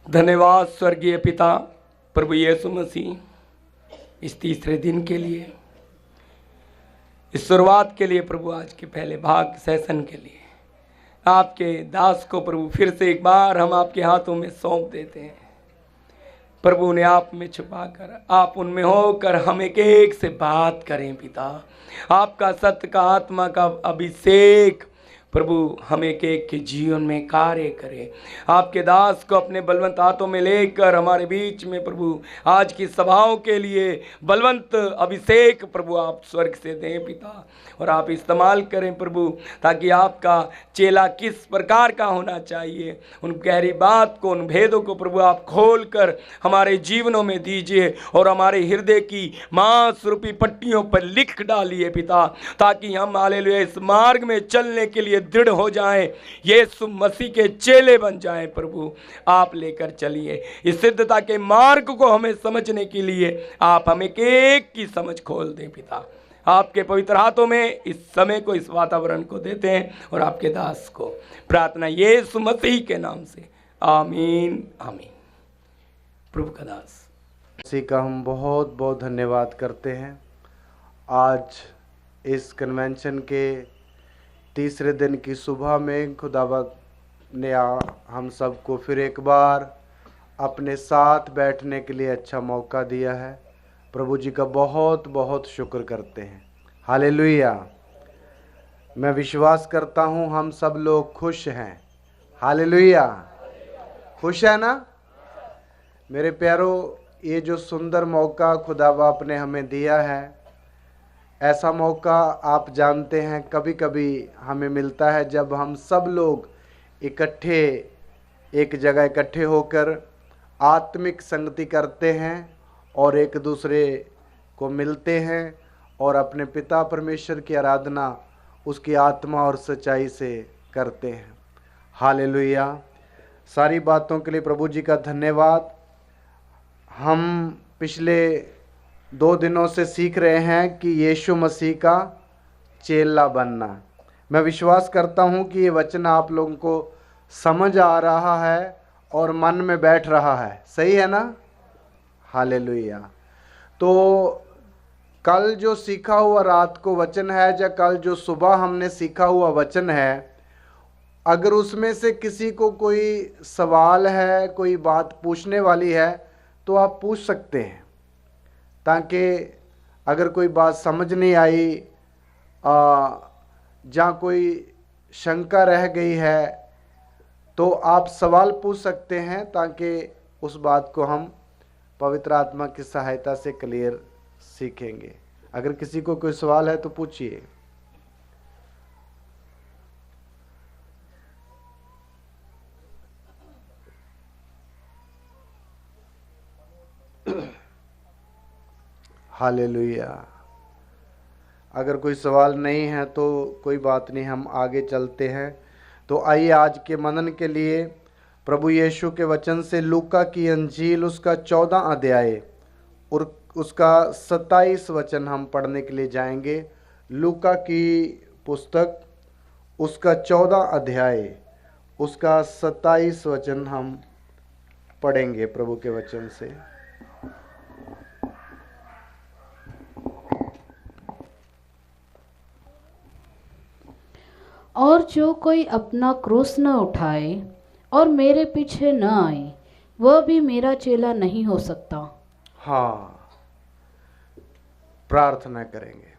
धन्यवाद स्वर्गीय पिता प्रभु यीशु मसीह, इस तीसरे दिन के लिए, इस शुरुआत के लिए प्रभु, आज के पहले भाग सेशन के लिए आपके दास को प्रभु फिर से एक बार हम आपके हाथों में सौंप देते हैं। प्रभु उन्हें आप में छुपाकर, आप उनमें होकर हम एक एक से बात करें पिता। आपका सत्य का आत्मा का अभिषेक प्रभु हम एक एक के जीवन में कार्य करें। आपके दास को अपने बलवंत हाथों में लेकर हमारे बीच में प्रभु आज की सभाओं के लिए बलवंत अभिषेक प्रभु आप स्वर्ग से दें पिता, और आप इस्तेमाल करें प्रभु, ताकि आपका चेला किस प्रकार का होना चाहिए, उन गहरी बात को, उन भेदों को प्रभु आप खोल कर हमारे जीवनों में दीजिए और हमारे हृदय की मांस रूपी पट्टियों पर लिख डालिए पिता, ताकि हम हालेलुया इस मार्ग में चलने के लिए दृढ़ हो जाएं, यीशु मसीह के चेले बन जाएं। प्रभु आप लेकर चलिए इस सिद्धता के मार्ग को, हमें समझने के लिए आप हमें एक की समझ खोल दें पिता। आपके पवित्र हाथों में इस समय को, इस वातावरण को देते हैं और आपके दास को प्रार्थना यीशु मसीह के नाम से, आमीन आमीन। प्रभु का दास मसीह का हम बहुत बहुत धन्यवाद करते हैं। आज इस कन्वेंशन के तीसरे दिन की सुबह में खुदावंद ने हम सबको फिर एक बार अपने साथ बैठने के लिए अच्छा मौका दिया है। प्रभु जी का बहुत बहुत शुक्र करते हैं। हालेलुया। मैं विश्वास करता हूँ हम सब लोग खुश हैं। हालेलुया। खुश है ना मेरे प्यारो? ये जो सुंदर मौका खुदावंद ने हमें दिया है, ऐसा मौका आप जानते हैं कभी कभी हमें मिलता है जब हम सब लोग इकट्ठे एक जगह इकट्ठे होकर आत्मिक संगति करते हैं और एक दूसरे को मिलते हैं और अपने पिता परमेश्वर की आराधना उसकी आत्मा और सच्चाई से करते हैं। हालेलुया। सारी बातों के लिए प्रभु जी का धन्यवाद। हम पिछले 2 दिनों से सीख रहे हैं कि यीशु मसीह का चेला बनना। मैं विश्वास करता हूं कि ये वचन आप लोगों को समझ आ रहा है और मन में बैठ रहा है। सही है ना? हालेलुया। तो कल जो सीखा हुआ रात को वचन है, या कल जो सुबह हमने सीखा हुआ वचन है, अगर उसमें से किसी को कोई सवाल है, कोई बात पूछने वाली है, तो आप पूछ सकते हैं, ताकि अगर कोई बात समझ नहीं आई, जहाँ कोई शंका रह गई है, तो आप सवाल पूछ सकते हैं, ताकि उस बात को हम पवित्र आत्मा की सहायता से क्लियर सीखेंगे। अगर किसी को कोई सवाल है तो पूछिए। हालेलुया। अगर कोई सवाल नहीं है तो कोई बात नहीं, हम आगे चलते हैं। तो आइए आज के मनन के लिए प्रभु यीशु के वचन से लूका की अंजील उसका 14 अध्याय और उसका 27 वचन हम पढ़ने के लिए जाएंगे। लूका की पुस्तक उसका 14 अध्याय उसका 27 वचन हम पढ़ेंगे प्रभु के वचन से। और जो कोई अपना क्रूस न उठाए और मेरे पीछे न आए, वह भी मेरा चेला नहीं हो सकता। हाँ, प्रार्थना करेंगे।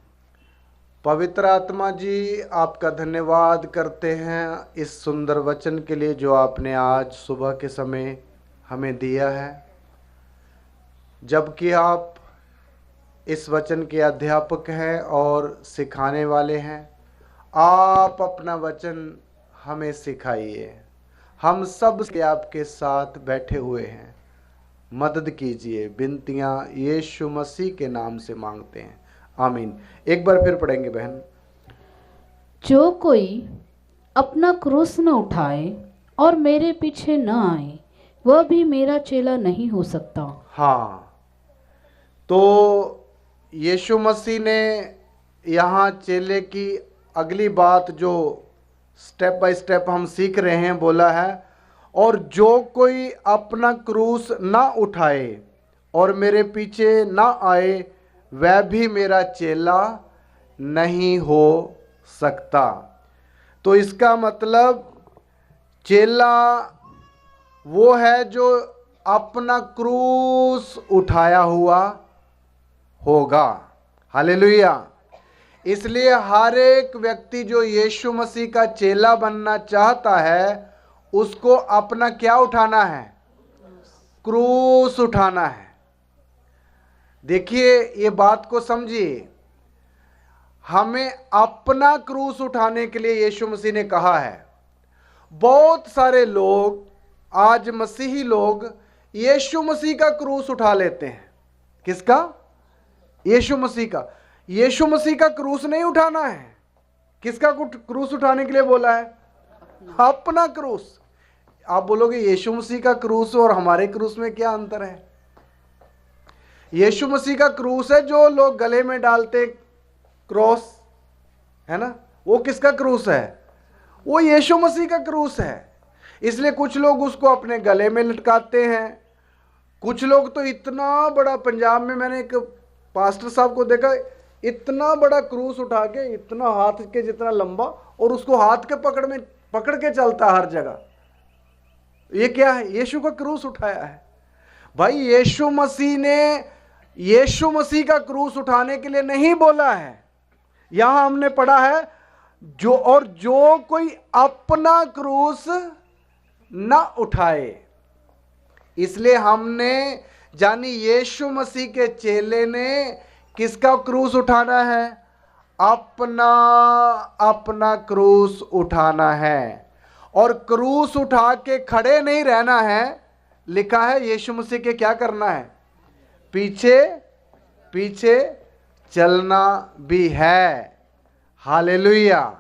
पवित्र आत्मा जी, आपका धन्यवाद करते हैं इस सुंदर वचन के लिए जो आपने आज सुबह के समय हमें दिया है। जबकि आप इस वचन के अध्यापक हैं और सिखाने वाले हैं, आप अपना वचन हमें सिखाइए। हम सब के आपके साथ बैठे हुए हैं, मदद कीजिए। विनतियाँ यीशु मसीह के नाम से मांगते हैं, आमीन। एक बार फिर पढ़ेंगे बहन। जो कोई अपना क्रूस न उठाए और मेरे पीछे न आए, वह भी मेरा चेला नहीं हो सकता। हाँ, तो यीशु मसीह ने यहाँ चेले की अगली बात जो स्टेप बाय स्टेप हम सीख रहे हैं बोला है, और जो कोई अपना क्रूस ना उठाए और मेरे पीछे ना आए वह भी मेरा चेला नहीं हो सकता। तो इसका मतलब चेला वो है जो अपना क्रूस उठाया हुआ होगा। हालेलुया। इसलिए हर एक व्यक्ति जो यीशु मसीह का चेला बनना चाहता है उसको अपना क्या उठाना है? क्रूस उठाना है। देखिए ये बात को समझिए, हमें अपना क्रूस उठाने के लिए यीशु मसीह ने कहा है। बहुत सारे लोग आज मसीही लोग यीशु मसीह का क्रूस उठा लेते हैं। किसका? यीशु मसीह का। यीशु मसीह का क्रूस नहीं उठाना है। किसका क्रूस उठाने के लिए बोला है? अपना क्रूस। आप बोलोगे यीशु मसीह का क्रूस और हमारे क्रूस में क्या अंतर है? यीशु मसीह का क्रूस है जो लोग गले में डालते क्रॉस, है ना, वो किसका क्रूस है? वो यीशु मसीह का क्रूस है। इसलिए कुछ लोग उसको अपने गले में लटकाते हैं। कुछ लोग तो इतना बड़ा, पंजाब में मैंने एक पास्टर साहब को देखा, इतना बड़ा क्रूस उठा के, इतना हाथ के जितना लंबा, और उसको हाथ के पकड़ के चलता हर जगह। ये क्या है? यीशु का क्रूस उठाया है। भाई यीशु मसीह ने यीशु मसीह का क्रूस उठाने के लिए नहीं बोला है। यहां हमने पढ़ा है जो कोई अपना क्रूस ना उठाए। इसलिए हमने जानी यीशु मसीह के चेले ने किसका क्रूस उठाना है? अपना क्रूस उठाना है। और क्रूस उठा के खड़े नहीं रहना है। लिखा है यीशु मसीह के क्या करना है? पीछे पीछे चलना भी है। हालेलुया।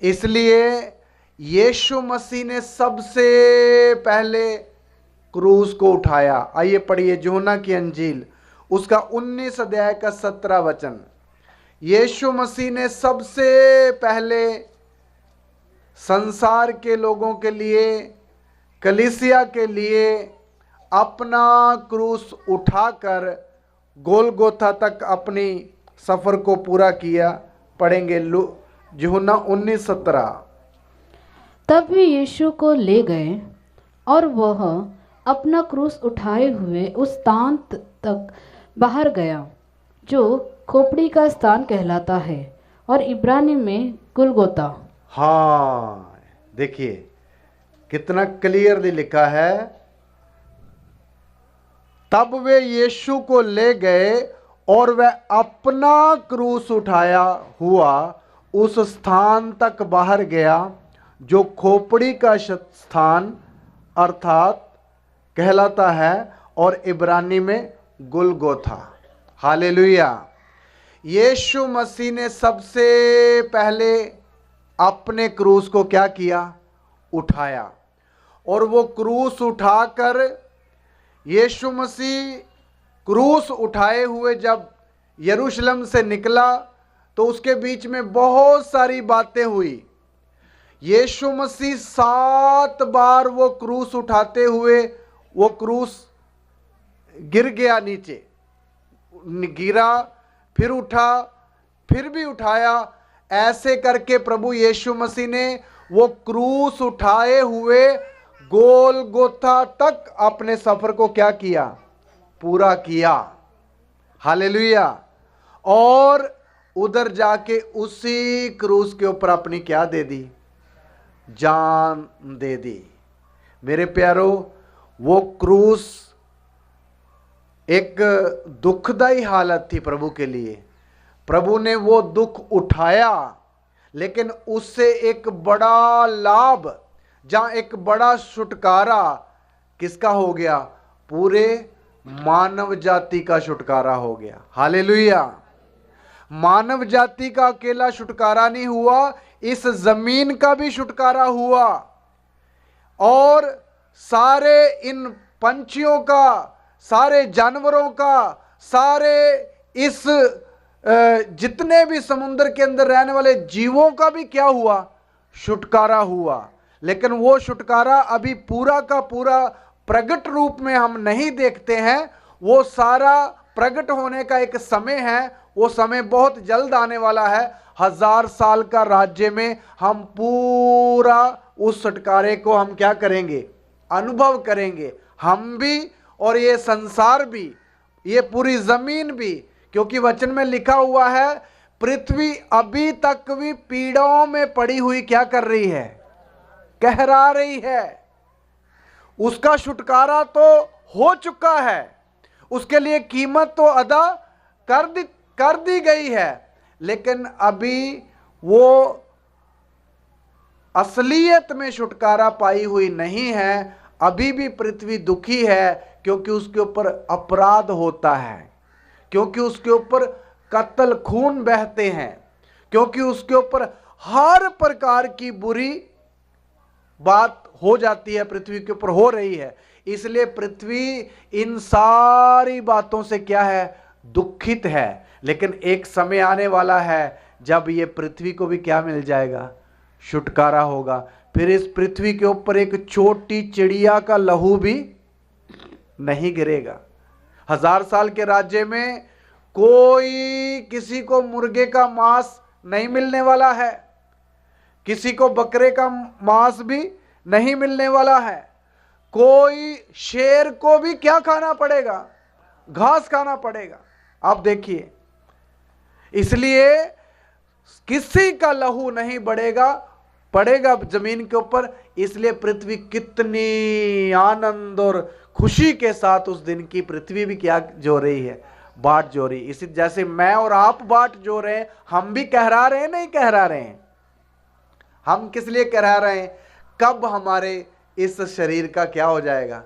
इसलिए यीशु मसीह ने सबसे पहले क्रूस को उठाया। आइए पढ़िए यूहन्ना की अंजील उसका 19 अध्याय का 17 वचन। यीशु मसीह ने सबसे पहले संसार के लोगों के लिए, कलीसिया के लिए अपना क्रूस उठाकर गोलगोथा तक अपनी सफर को पूरा किया। पढ़ेंगे यूहन्ना 19:17। तब वे यीशु को ले गए और वह अपना क्रूस उठाए हुए उस स्थान तक बाहर गया जो खोपड़ी का स्थान कहलाता है और इब्रानी में गुलगोता। हाँ, देखिए कितना क्लियरली लिखा है। तब वे यीशु को ले गए और वह अपना क्रूस उठाया हुआ उस स्थान तक बाहर गया जो खोपड़ी का स्थान अर्थात कहलाता है और इब्रानी में गुलगोथा। हालेलुया। यीशु मसीह ने सबसे पहले अपने क्रूस को क्या किया? उठाया। और वो क्रूस उठाकर यीशु मसीह क्रूस उठाए हुए जब यरूशलेम से निकला तो उसके बीच में बहुत सारी बातें हुई। यीशु मसीह 7 बार वो क्रूस उठाते हुए वो क्रूस गिर गया, नीचे गिरा, फिर उठा, फिर भी उठाया। ऐसे करके प्रभु यीशु मसीह ने वो क्रूस उठाए हुए गोलगोथा तक अपने सफर को क्या किया? पूरा किया। हालेलुया। और उधर जाके उसी क्रूस के ऊपर अपनी क्या दे दी? जान दे दी। मेरे प्यारो, वो क्रूस एक दुखदाई हालत थी प्रभु के लिए। प्रभु ने वो दुख उठाया, लेकिन उससे एक बड़ा लाभ, जहां एक बड़ा छुटकारा किसका हो गया? पूरे मानव जाति का छुटकारा हो गया। हालेलुया। मानव जाति का अकेला छुटकारा नहीं हुआ, इस जमीन का भी छुटकारा हुआ। और सारे इन पंछियों का, सारे जानवरों का, सारे इस जितने भी समुद्र के अंदर रहने वाले जीवों का भी क्या हुआ? छुटकारा हुआ। लेकिन वो छुटकारा अभी पूरा का पूरा प्रगट रूप में हम नहीं देखते हैं। वो सारा प्रगट होने का एक समय है, वो समय बहुत जल्द आने वाला है। 1000 साल का राज्य में हम पूरा उस छुटकारे को हम क्या करेंगे, अनुभव करेंगे, हम भी और ये संसार भी, ये पूरी जमीन भी। क्योंकि वचन में लिखा हुआ है पृथ्वी अभी तक भी पीड़ाओं में पड़ी हुई क्या कर रही है, कहरा रही है। उसका छुटकारा तो हो चुका है, उसके लिए कीमत तो अदा कर दी गई है, लेकिन अभी वो असलियत में छुटकारा पाई हुई नहीं है। अभी भी पृथ्वी दुखी है, क्योंकि उसके ऊपर अपराध होता है, क्योंकि उसके ऊपर कत्ल खून बहते हैं, क्योंकि उसके ऊपर हर प्रकार की बुरी बात हो जाती है, पृथ्वी के ऊपर हो रही है। इसलिए पृथ्वी इन सारी बातों से क्या है, दुखित है। लेकिन एक समय आने वाला है जब ये पृथ्वी को भी क्या मिल जाएगा, छुटकारा होगा। फिर इस पृथ्वी के ऊपर एक छोटी चिड़िया का लहू भी नहीं गिरेगा। 1000 साल के राज्य में कोई किसी को मुर्गे का मांस नहीं मिलने वाला है, किसी को बकरे का मांस भी नहीं मिलने वाला है। कोई शेर को भी क्या खाना पड़ेगा, घास खाना पड़ेगा। आप देखिए, इसलिए किसी का लहू नहीं पड़ेगा जमीन के ऊपर। इसलिए पृथ्वी कितनी आनंद और खुशी के साथ उस दिन की पृथ्वी भी क्या जो रही है, बाट जो रही। इसी जैसे मैं और आप बाट जो रहे हैं, हम भी कहरा रहे हैं, नहीं कहरा रहे हैं। हम किस लिए कहरा रहे हैं, कब हमारे इस शरीर का क्या हो जाएगा,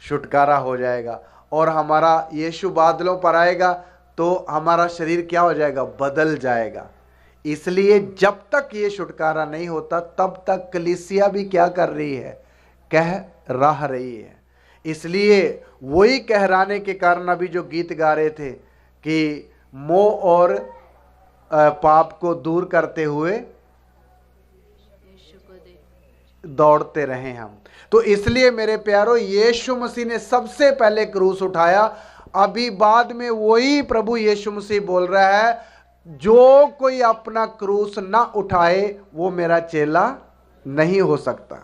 छुटकारा हो जाएगा, और हमारा यीशु बादलों पर आएगा तो हमारा शरीर क्या हो जाएगा, बदल जाएगा। इसलिए जब तक ये छुटकारा नहीं होता तब तक कलीसिया भी क्या कर रही है, कह रही है। इसलिए वही कहराने के कारण अभी जो गीत गा रहे थे कि मोह और पाप को दूर करते हुए दौड़ते रहे हम। तो इसलिए मेरे प्यारो, यीशु मसीह ने सबसे पहले क्रूस उठाया। अभी बाद में वही प्रभु यीशु मसीह बोल रहा है, जो कोई अपना क्रूस ना उठाए वो मेरा चेला नहीं हो सकता।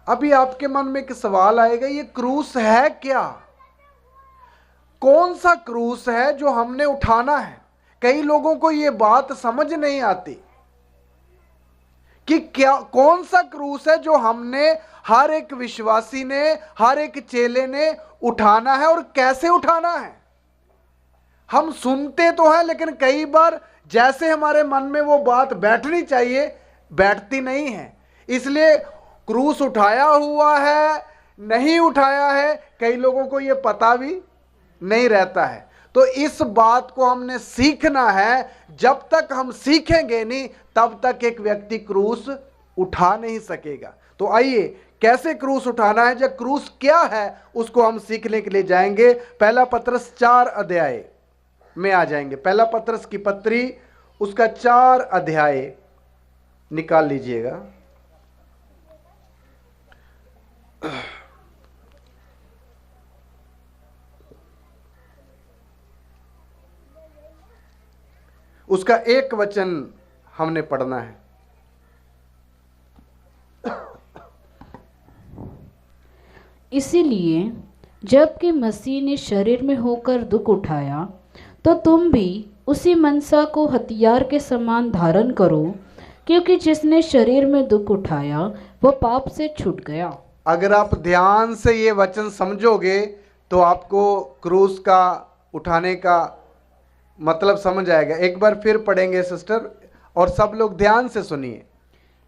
अभी आपके मन में एक सवाल आएगा, ये क्रूस है क्या, कौन सा क्रूस है जो हमने उठाना है। कई लोगों को ये बात समझ नहीं आती कि क्या कौन सा क्रूस है जो हमने, हर एक विश्वासी ने, हर एक चेले ने उठाना है और कैसे उठाना है। हम सुनते तो हैं, लेकिन कई बार जैसे हमारे मन में वो बात बैठनी चाहिए बैठती नहीं है। इसलिए क्रूस उठाया हुआ है नहीं उठाया है, कई लोगों को ये पता भी नहीं रहता है। तो इस बात को हमने सीखना है। जब तक हम सीखेंगे नहीं तब तक एक व्यक्ति क्रूस उठा नहीं सकेगा। तो आइए, कैसे क्रूस उठाना है, जब क्रूस क्या है उसको हम सीखने के लिए जाएंगे। पहला पत्रस 4 अध्याय में आ जाएंगे। पहला पत्रस की पत्री उसका 4 अध्याय निकाल लीजिएगा। उसका एक वचन हमने पढ़ना है। इसीलिए जबकि मसीह ने शरीर में होकर दुख उठाया, तो तुम भी उसी मनसा को हथियार के समान धारण करो, क्योंकि जिसने शरीर में दुख उठाया वह पाप से छूट गया। अगर आप ध्यान से ये वचन समझोगे तो आपको क्रूस का उठाने का मतलब समझ आएगा। एक बार फिर पढ़ेंगे सिस्टर, और सब लोग ध्यान से सुनिए।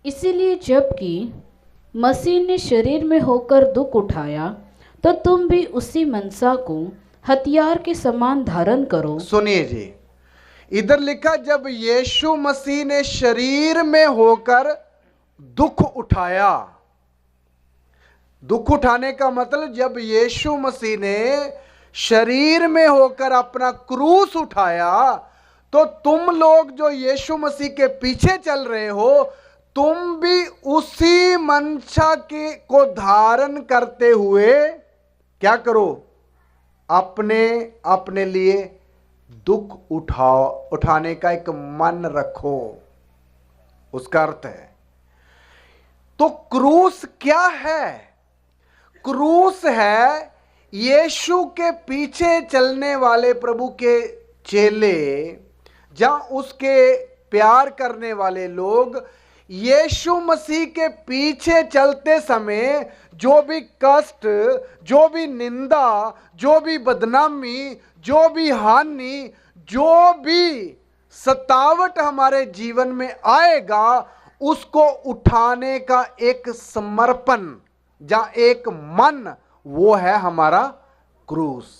इसीलिए जबकि मसीह ने शरीर में होकर दुख उठाया, तो तुम भी उसी मनसा को हथियार के समान धारण करो। सुनिए जी, इधर लिखा जब यीशु मसीह ने शरीर में होकर दुख उठाया। दुख उठाने का मतलब जब यीशु मसीह ने शरीर में होकर अपना क्रूस उठाया, तो तुम लोग जो यीशु मसीह के पीछे चल रहे हो, तुम भी उसी मंशा के को धारण करते हुए क्या करो, अपने लिए दुख उठाने का एक मन रखो। उसका अर्थ है, तो क्रूस क्या है? क्रूस है यीशु के पीछे चलने वाले प्रभु के चेले, जहां उसके प्यार करने वाले लोग यीशु मसीह के पीछे चलते समय जो भी कष्ट, जो भी निंदा, जो भी बदनामी, जो भी हानि, जो भी सतावट हमारे जीवन में आएगा, उसको उठाने का एक समर्पण, जहां एक मन, वो है हमारा क्रूस।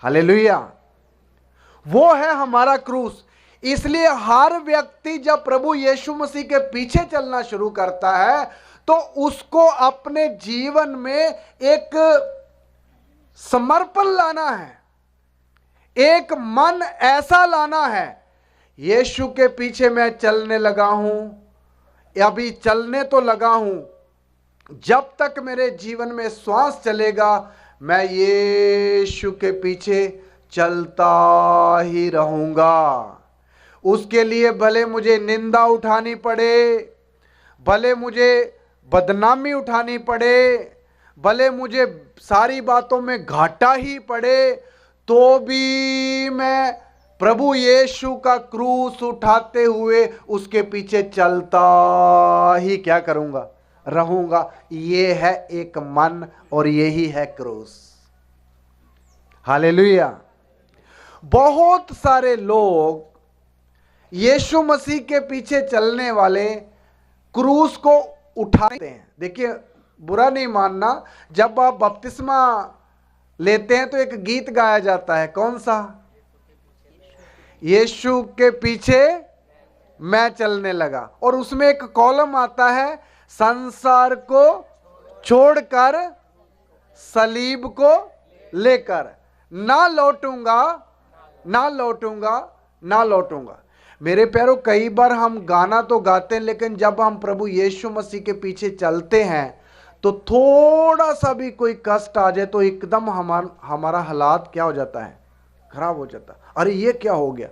हालेलुया, वो है हमारा क्रूस। इसलिए हर व्यक्ति जब प्रभु यीशु मसीह के पीछे चलना शुरू करता है तो उसको अपने जीवन में एक समर्पण लाना है, एक मन ऐसा लाना है, यीशु के पीछे मैं चलने लगा हूं, अभी चलने तो लगा हूं, जब तक मेरे जीवन में श्वास चलेगा मैं यीशु के पीछे चलता ही रहूंगा। उसके लिए भले मुझे निंदा उठानी पड़े, भले मुझे बदनामी उठानी पड़े, भले मुझे सारी बातों में घाटा ही पड़े, तो भी मैं प्रभु यीशु का क्रूस उठाते हुए उसके पीछे चलता ही क्या करूंगा, रहूंगा। ये है एक मन और यही है क्रूस। हालेलुया। बहुत सारे लोग यीशु मसीह के पीछे चलने वाले क्रूस को उठाते हैं। देखिए, बुरा नहीं मानना, जब आप बपतिस्मा लेते हैं तो एक गीत गाया जाता है, कौन सा? यीशु के पीछे मैं चलने लगा, और उसमें एक कॉलम आता है, संसार को छोड़कर सलीब को लेकर ना लौटूंगा, ना लौटूंगा, ना लौटूंगा। मेरे प्यारों, कई बार हम गाना तो गाते हैं, लेकिन जब हम प्रभु यीशु मसीह के पीछे चलते हैं तो थोड़ा सा भी कोई कष्ट आ जाए तो एकदम हमारा हालात क्या हो जाता है, खराब हो जाता है। अरे ये क्या हो गया,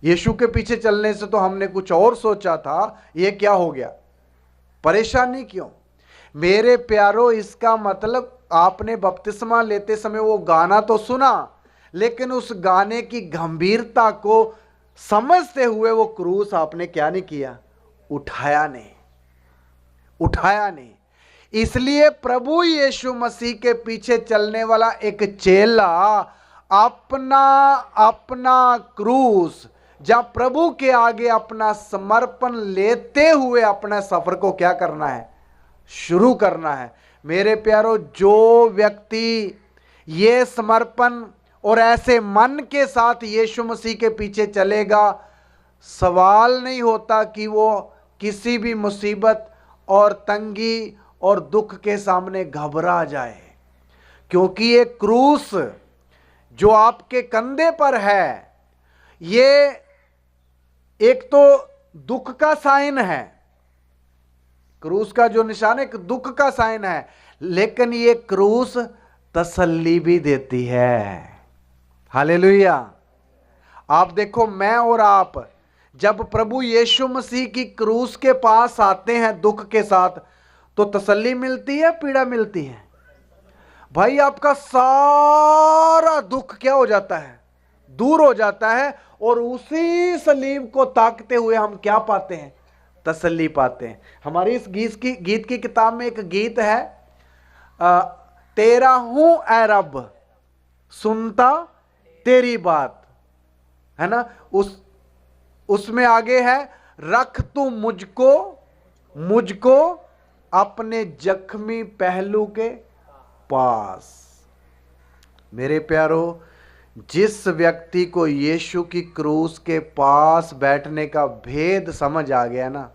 यीशु के पीछे चलने से तो हमने कुछ और सोचा था, ये क्या हो गया, परेशानी क्यों? मेरे प्यारों, इसका मतलब आपने बपतिस्मा लेते समय वो गाना तो सुना, लेकिन उस गाने की गंभीरता को समझते हुए वो क्रूस आपने क्या नहीं किया, उठाया नहीं, उठाया नहीं। इसलिए प्रभु यीशु मसीह के पीछे चलने वाला एक चेला अपना अपना क्रूस, जहां प्रभु के आगे अपना समर्पण लेते हुए अपने सफर को क्या करना है, शुरू करना है। मेरे प्यारों, जो व्यक्ति ये समर्पण और ऐसे मन के साथ यीशु मसीह के पीछे चलेगा, सवाल नहीं होता कि वो किसी भी मुसीबत और तंगी और दुख के सामने घबरा जाए, क्योंकि ये क्रूस जो आपके कंधे पर है, ये एक तो दुख का साइन है, क्रूस का जो निशान एक दुख का साइन है, लेकिन ये क्रूस तसल्ली भी देती है। हालेलुया। आप देखो, मैं और आप जब प्रभु यीशु मसीह की क्रूस के पास आते हैं दुख के साथ, तो तसल्ली मिलती है, पीड़ा मिलती है? भाई, आपका सारा दुख क्या हो जाता है, दूर हो जाता है, और उसी सलीब को ताकते हुए हम क्या पाते हैं, तसल्ली पाते हैं। हमारी इस गीत की किताब में एक गीत है, तेरा हूं ऐ रब सुनता तेरी बात, है ना? उसमें आगे है, रख तू मुझको अपने जख्मी पहलू के पास। मेरे प्यारों, जिस व्यक्ति को यीशु की क्रूस के पास बैठने का भेद समझ आ गया ना,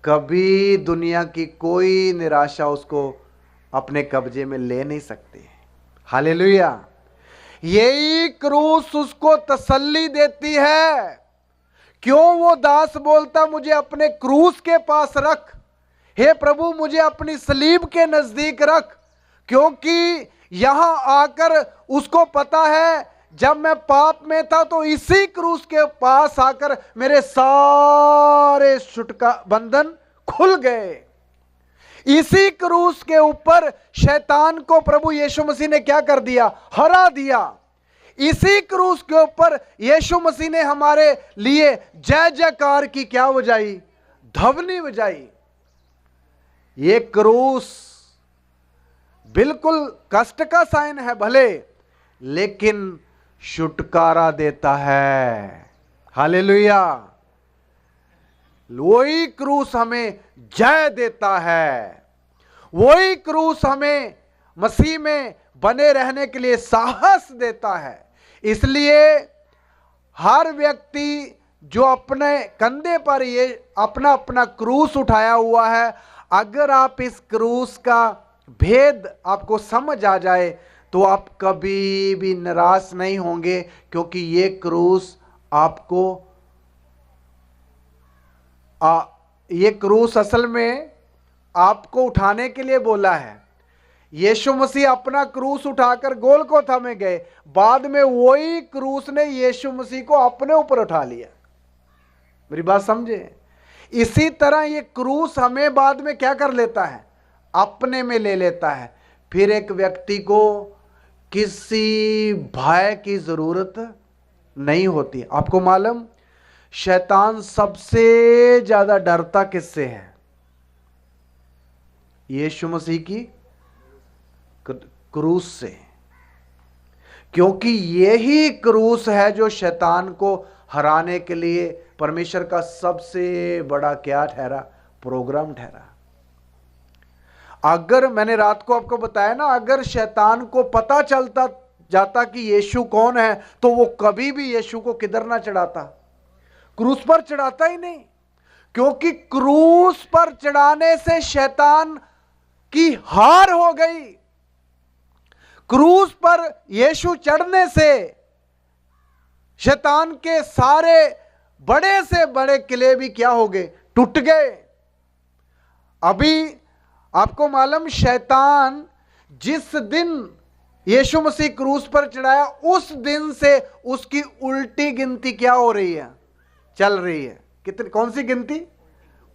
कभी दुनिया की कोई निराशा उसको अपने कब्जे में ले नहीं सकती। हालेलुया। यही क्रूस उसको तसल्ली देती है, क्यों वो दास बोलता मुझे अपने क्रूस के पास रख, हे प्रभु मुझे अपनी सलीब के नजदीक रख, क्योंकि यहां आकर उसको पता है जब मैं पाप में था तो इसी क्रूस के पास आकर मेरे सारे छुटका बंधन खुल गए। इसी क्रूस के ऊपर शैतान को प्रभु यीशु मसीह ने क्या कर दिया, हरा दिया। इसी क्रूस के ऊपर यीशु मसीह ने हमारे लिए जय जयकार की क्या बजाई, ध्वनि बजाई। ये क्रूस बिल्कुल कष्ट का साइन है भले, लेकिन छुटकारा देता है। हालेलुया। वही क्रूस हमें जय देता है, वही क्रूस हमें मसीह में बने रहने के लिए साहस देता है। इसलिए हर व्यक्ति जो अपने कंधे पर ये अपना अपना क्रूस उठाया हुआ है, अगर आप इस क्रूस का भेद आपको समझ आ जाए तो आप कभी भी निराश नहीं होंगे, क्योंकि ये क्रूस आपको ये क्रूस असल में आपको उठाने के लिए बोला है। यीशु मसीह अपना क्रूस उठाकर गोलगोथा में गए, बाद में वही क्रूस ने यीशु मसीह को अपने ऊपर उठा लिया। मेरी बात समझे? इसी तरह ये क्रूस हमें बाद में क्या कर लेता है, अपने में ले लेता है। फिर एक व्यक्ति को किसी भय की जरूरत नहीं होती। आपको मालूम, शैतान सबसे ज्यादा डरता किससे है? यीशु मसीह की क्रूस से, क्योंकि यही क्रूस है जो शैतान को हराने के लिए परमेश्वर का सबसे बड़ा क्या ठहरा, प्रोग्राम ठहरा। अगर मैंने रात को आपको बताया ना, अगर शैतान को पता चलता जाता कि यीशु कौन है, तो वो कभी भी यीशु को किधर ना चढ़ाता, क्रूस पर चढ़ाता ही नहीं। क्योंकि क्रूस पर चढ़ाने से शैतान की हार हो गई। क्रूस पर यीशु चढ़ने से शैतान के सारे बड़े से बड़े किले भी क्या हो गए, टूट गए। अभी आपको मालूम, शैतान जिस दिन यीशु मसीह क्रूस पर चढ़ाया, उस दिन से उसकी उल्टी गिनती क्या हो रही है, चल रही है। कितनी, कौन सी गिनती?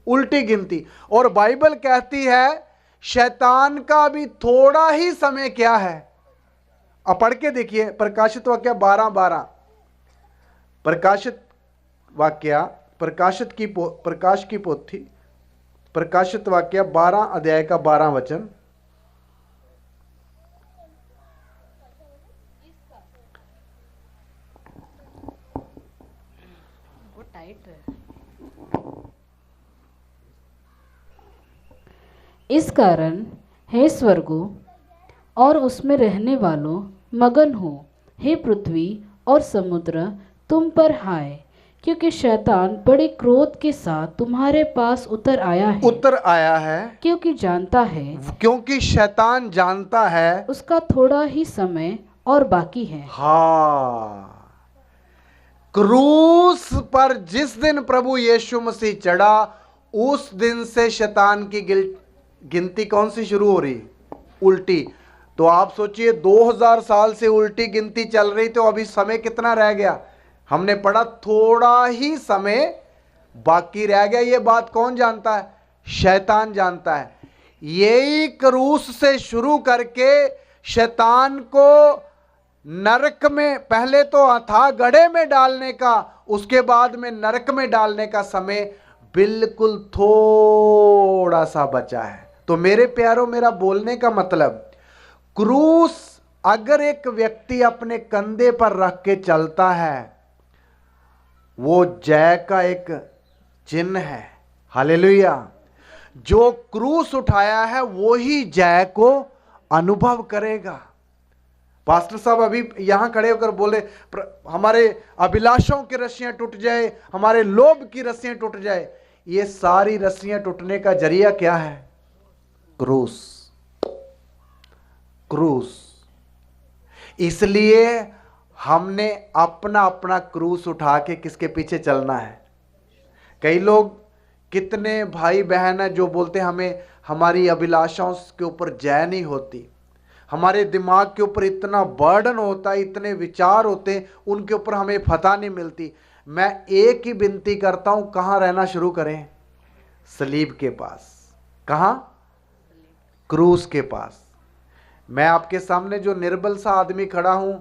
उल्टी गिनती। और बाइबल कहती है शैतान का भी थोड़ा ही समय क्या है। अब पढ़ के देखिए प्रकाशित वाक्य 12:12। प्रकाशित वाक्य, प्रकाश की पोथी, प्रकाशित वाक्य 12 अध्याय का 12 वचन। वो टाइट है। इस कारण हे स्वर्गों और उसमें रहने वालों मगन हो, हे पृथ्वी और समुद्र तुम पर हाय, क्योंकि शैतान बड़े क्रोध के साथ तुम्हारे पास उतर आया है, क्योंकि शैतान जानता है उसका थोड़ा ही समय और बाकी है। हाँ, क्रूस पर जिस दिन प्रभु यीशु मसीह चढ़ा, उस दिन से शैतान की गिनती कौन सी शुरू हो रही, उल्टी। तो आप सोचिए 2000 साल से उल्टी गिनती चल रही, तो अभी समय कितना रह गया? हमने पढ़ा थोड़ा ही समय बाकी रह गया। ये बात कौन जानता है? शैतान जानता है। यही क्रूस से शुरू करके शैतान को नरक में, पहले तो अथाह गड्ढे में डालने का, उसके बाद में नरक में डालने का समय बिल्कुल थोड़ा सा बचा है। तो मेरे प्यारों, मेरा बोलने का मतलब, क्रूस अगर एक व्यक्ति अपने कंधे पर रख के चलता है, वो जय का एक चिन्ह है। हालेलुया। जो क्रूस उठाया है वो ही जय को अनुभव करेगा। पास्टर साहब अभी यहां खड़े होकर बोले हमारे अभिलाषों की रस्सियां टूट जाए, हमारे लोभ की रस्सियां टूट जाए। ये सारी रस्सियां टूटने का जरिया क्या है? क्रूस। क्रूस। इसलिए हमने अपना अपना क्रूस उठा के किसके पीछे चलना है? कई लोग, कितने भाई बहन हैं जो बोलते हैं हमें हमारी अभिलाषाओं के ऊपर जय नहीं होती, हमारे दिमाग के ऊपर इतना बर्डन होता है, इतने विचार होते हैं, उनके ऊपर हमें फतह नहीं मिलती। मैं एक ही विनती करता हूं, कहां रहना शुरू करें? सलीब के पास। कहां? क्रूस के पास। मैं आपके सामने जो निर्बल सा आदमी खड़ा हूं,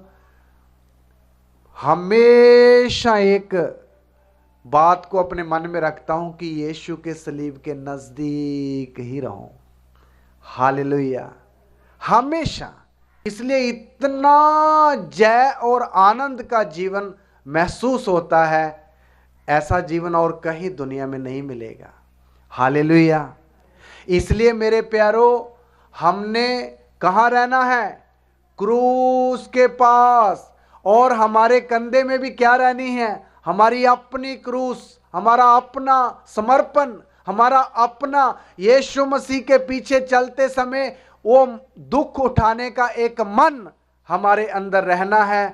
हमेशा एक बात को अपने मन में रखता हूं कि यीशु के सलीब के नजदीक ही रहूं। हालेलुया। हमेशा। इसलिए इतना जय और आनंद का जीवन महसूस होता है, ऐसा जीवन और कहीं दुनिया में नहीं मिलेगा। हालेलुया। इसलिए मेरे प्यारो, हमने कहाँ रहना है? क्रूस के पास। और हमारे कंधे में भी क्या रहनी है? हमारी अपनी क्रूस, हमारा अपना समर्पण, हमारा अपना यीशु मसीह के पीछे चलते समय वो दुख उठाने का एक मन हमारे अंदर रहना है।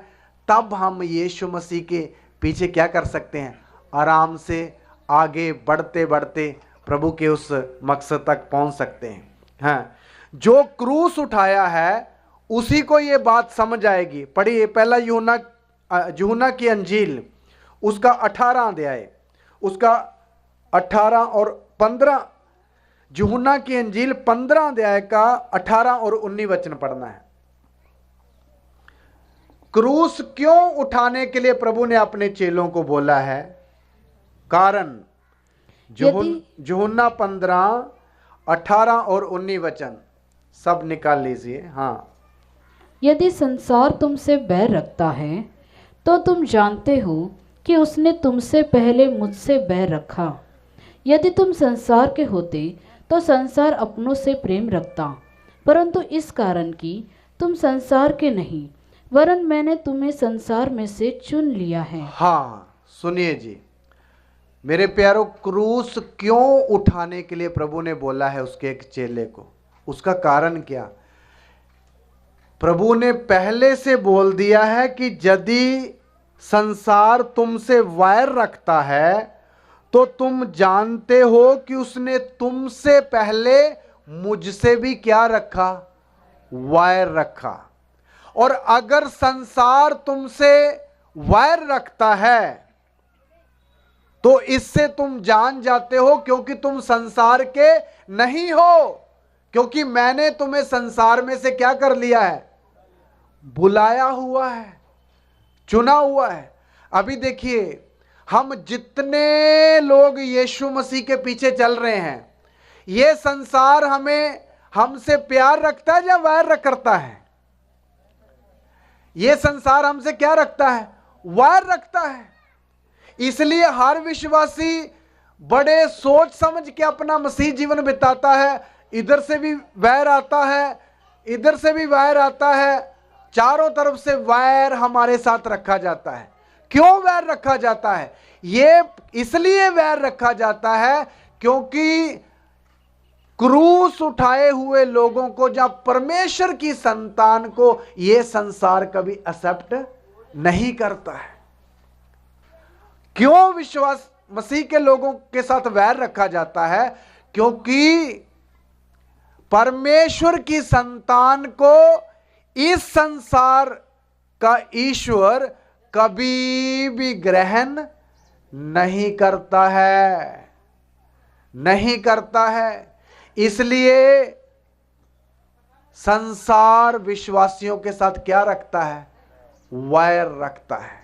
तब हम यीशु मसीह के पीछे क्या कर सकते हैं? आराम से आगे बढ़ते बढ़ते प्रभु के उस मकसद तक पहुंच सकते हैं। हाँ, जो क्रूस उठाया है उसी को ये बात समझ आएगी। पढ़िए पहला यूहन्ना की अंजील, उसका 18 अध्याय, उसका 18 और 15, यूहन्ना की अंजील 15 अध्याय का 18 और 19 वचन पढ़ना है। क्रूस क्यों उठाने के लिए प्रभु ने अपने चेलों को बोला है? कारण यूहन्ना 15, 18 और 19 वचन सब निकाल लीजिए। हाँ। यदि संसार तुमसे बैर रखता है तो तुम जानते हो कि उसने तुमसे पहले मुझसे बैर रखा। यदि तुम संसार के होते तो संसार अपनों से प्रेम रखता, परंतु इस कारण कि तुम संसार के नहीं, वरन मैंने तुम्हें संसार में से चुन लिया है। हाँ, सुनिए जी मेरे प्यारों, क्रूस क्यों उठाने के लिए प्रभु ने बोला है उसके एक चेले को? उसका कारण क्या? प्रभु ने पहले से बोल दिया है कि यदि संसार तुमसे वैर रखता है तो तुम जानते हो कि उसने तुमसे पहले मुझसे भी क्या रखा? वैर रखा। और अगर संसार तुमसे वैर रखता है तो इससे तुम जान जाते हो, क्योंकि तुम संसार के नहीं हो, क्योंकि मैंने तुम्हें संसार में से क्या कर लिया है? बुलाया हुआ है, चुना हुआ है। अभी देखिए, हम जितने लोग यीशु मसीह के पीछे चल रहे हैं, ये संसार हमसे प्यार रखता है या वैर करता है? ये संसार हमसे क्या रखता है? वैर रखता है। इसलिए हर विश्वासी बड़े सोच समझ के अपना मसीह जीवन बिताता है। इधर से भी वैर आता है, इधर से भी वैर आता है, चारों तरफ से वैर हमारे साथ रखा जाता है। क्यों वैर रखा जाता है? ये इसलिए वैर रखा जाता है क्योंकि क्रूस उठाए हुए लोगों को, जब परमेश्वर की संतान को यह संसार कभी एक्सेप्ट नहीं करता है। क्यों विश्वास मसीह के लोगों के साथ वैर रखा जाता है? क्योंकि परमेश्वर की संतान को इस संसार का ईश्वर कभी भी ग्रहण नहीं करता है, नहीं करता है। इसलिए संसार विश्वासियों के साथ क्या रखता है? वैर रखता है।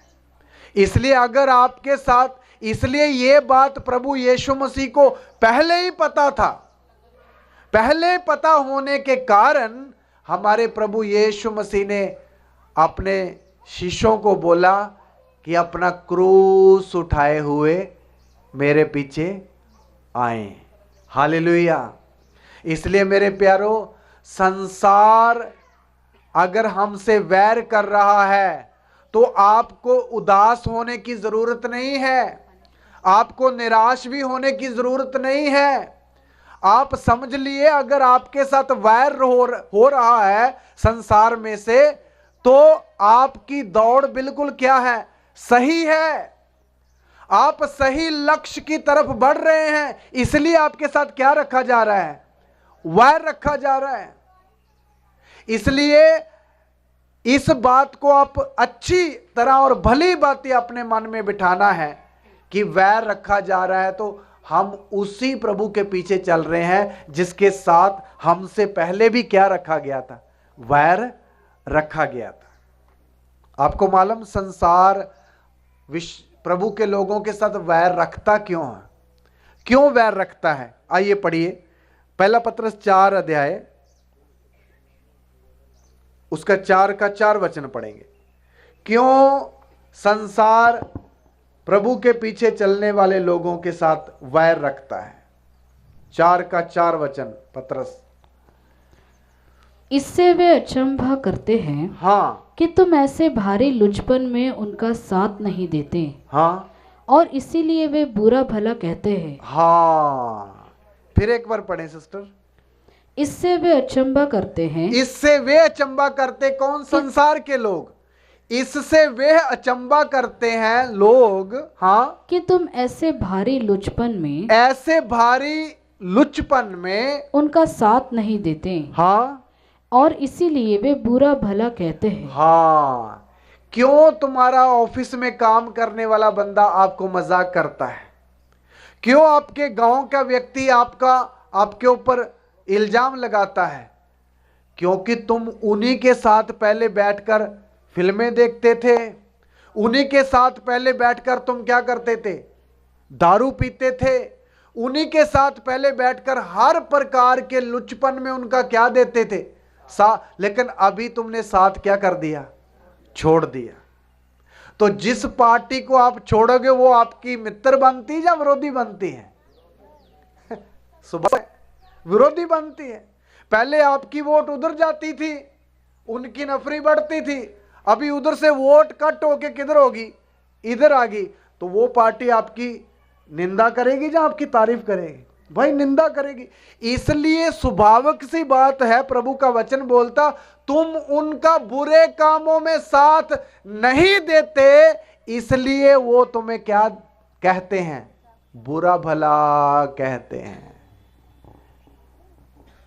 इसलिए अगर आपके साथ, इसलिए ये बात प्रभु यीशु मसीह को पहले ही पता था। पहले पता होने के कारण हमारे प्रभु यीशु मसीह ने अपने शिष्यों को बोला कि अपना क्रूस उठाए हुए मेरे पीछे आए। हालेलुया। इसलिए मेरे प्यारो, संसार अगर हमसे वैर कर रहा है तो आपको उदास होने की जरूरत नहीं है, आपको निराश भी होने की जरूरत नहीं है। आप समझ लिए, अगर आपके साथ वैर हो रहा है संसार में से, तो आपकी दौड़ बिल्कुल क्या है? सही है। आप सही लक्ष्य की तरफ बढ़ रहे हैं, इसलिए आपके साथ क्या रखा जा रहा है? वैर रखा जा रहा है। इसलिए इस बात को आप अच्छी तरह और भली बातें अपने मन में बिठाना है कि वैर रखा जा रहा है तो हम उसी प्रभु के पीछे चल रहे हैं जिसके साथ हमसे पहले भी क्या रखा गया था? वैर रखा गया था। आपको मालूम संसार प्रभु के लोगों के साथ वैर रखता क्यों है? क्यों वैर रखता है? आइए पढ़िए पहला पत्रस 4 अध्याय उसका 4 का 4 वचन पढ़ेंगे। क्यों संसार प्रभु के पीछे चलने वाले लोगों के साथ वैर रखता है? 4 का 4 वचन पत्रस। इससे वे अचंभा करते हैं हाँ कि तुम ऐसे भारी लुचपन में उनका साथ नहीं देते। हाँ और इसीलिए वे बुरा भला कहते हैं। हाँ, फिर एक बार पढ़ें सिस्टर। इससे वे अचंभा करते हैं। इससे वे अचंभा करते कौन? संसार के लोग। इससे वे अचंभा करते हैं लोग, हाँ, कि तुम ऐसे भारी लुचपन में, ऐसे भारी लुचपन में उनका साथ नहीं देते। हाँ, और इसीलिए वे बुरा भला कहते हैं। हाँ। क्यों तुम्हारा ऑफिस में काम करने वाला बंदा आपको मजाक करता है? क्यों आपके गांव का व्यक्ति आपके ऊपर इल्जाम लगाता है? क्योंकि तुम उन्हीं के साथ पहले बैठकर फिल्में देखते थे, उन्हीं के साथ पहले बैठकर तुम क्या करते थे? दारू पीते थे, उन्हीं के साथ पहले बैठकर हर प्रकार के लुचपन में उनका क्या देते थे? लेकिन अभी तुमने साथ क्या कर दिया? छोड़ दिया। तो जिस पार्टी को आप छोड़ोगे वो आपकी मित्र बनती है या विरोधी बनती है? सुबह विरोधी बनती है। पहले आपकी वोट उधर जाती थी, उनकी नफरी बढ़ती थी, अभी उधर से वोट कट होके किधर होगी? इधर आ गई। तो वो पार्टी आपकी निंदा करेगी या आपकी तारीफ करेगी? भाई निंदा करेगी। इसलिए स्वाभाविक सी बात है, प्रभु का वचन बोलता तुम उनका बुरे कामों में साथ नहीं देते, इसलिए वो तुम्हें क्या कहते हैं? बुरा भला कहते हैं।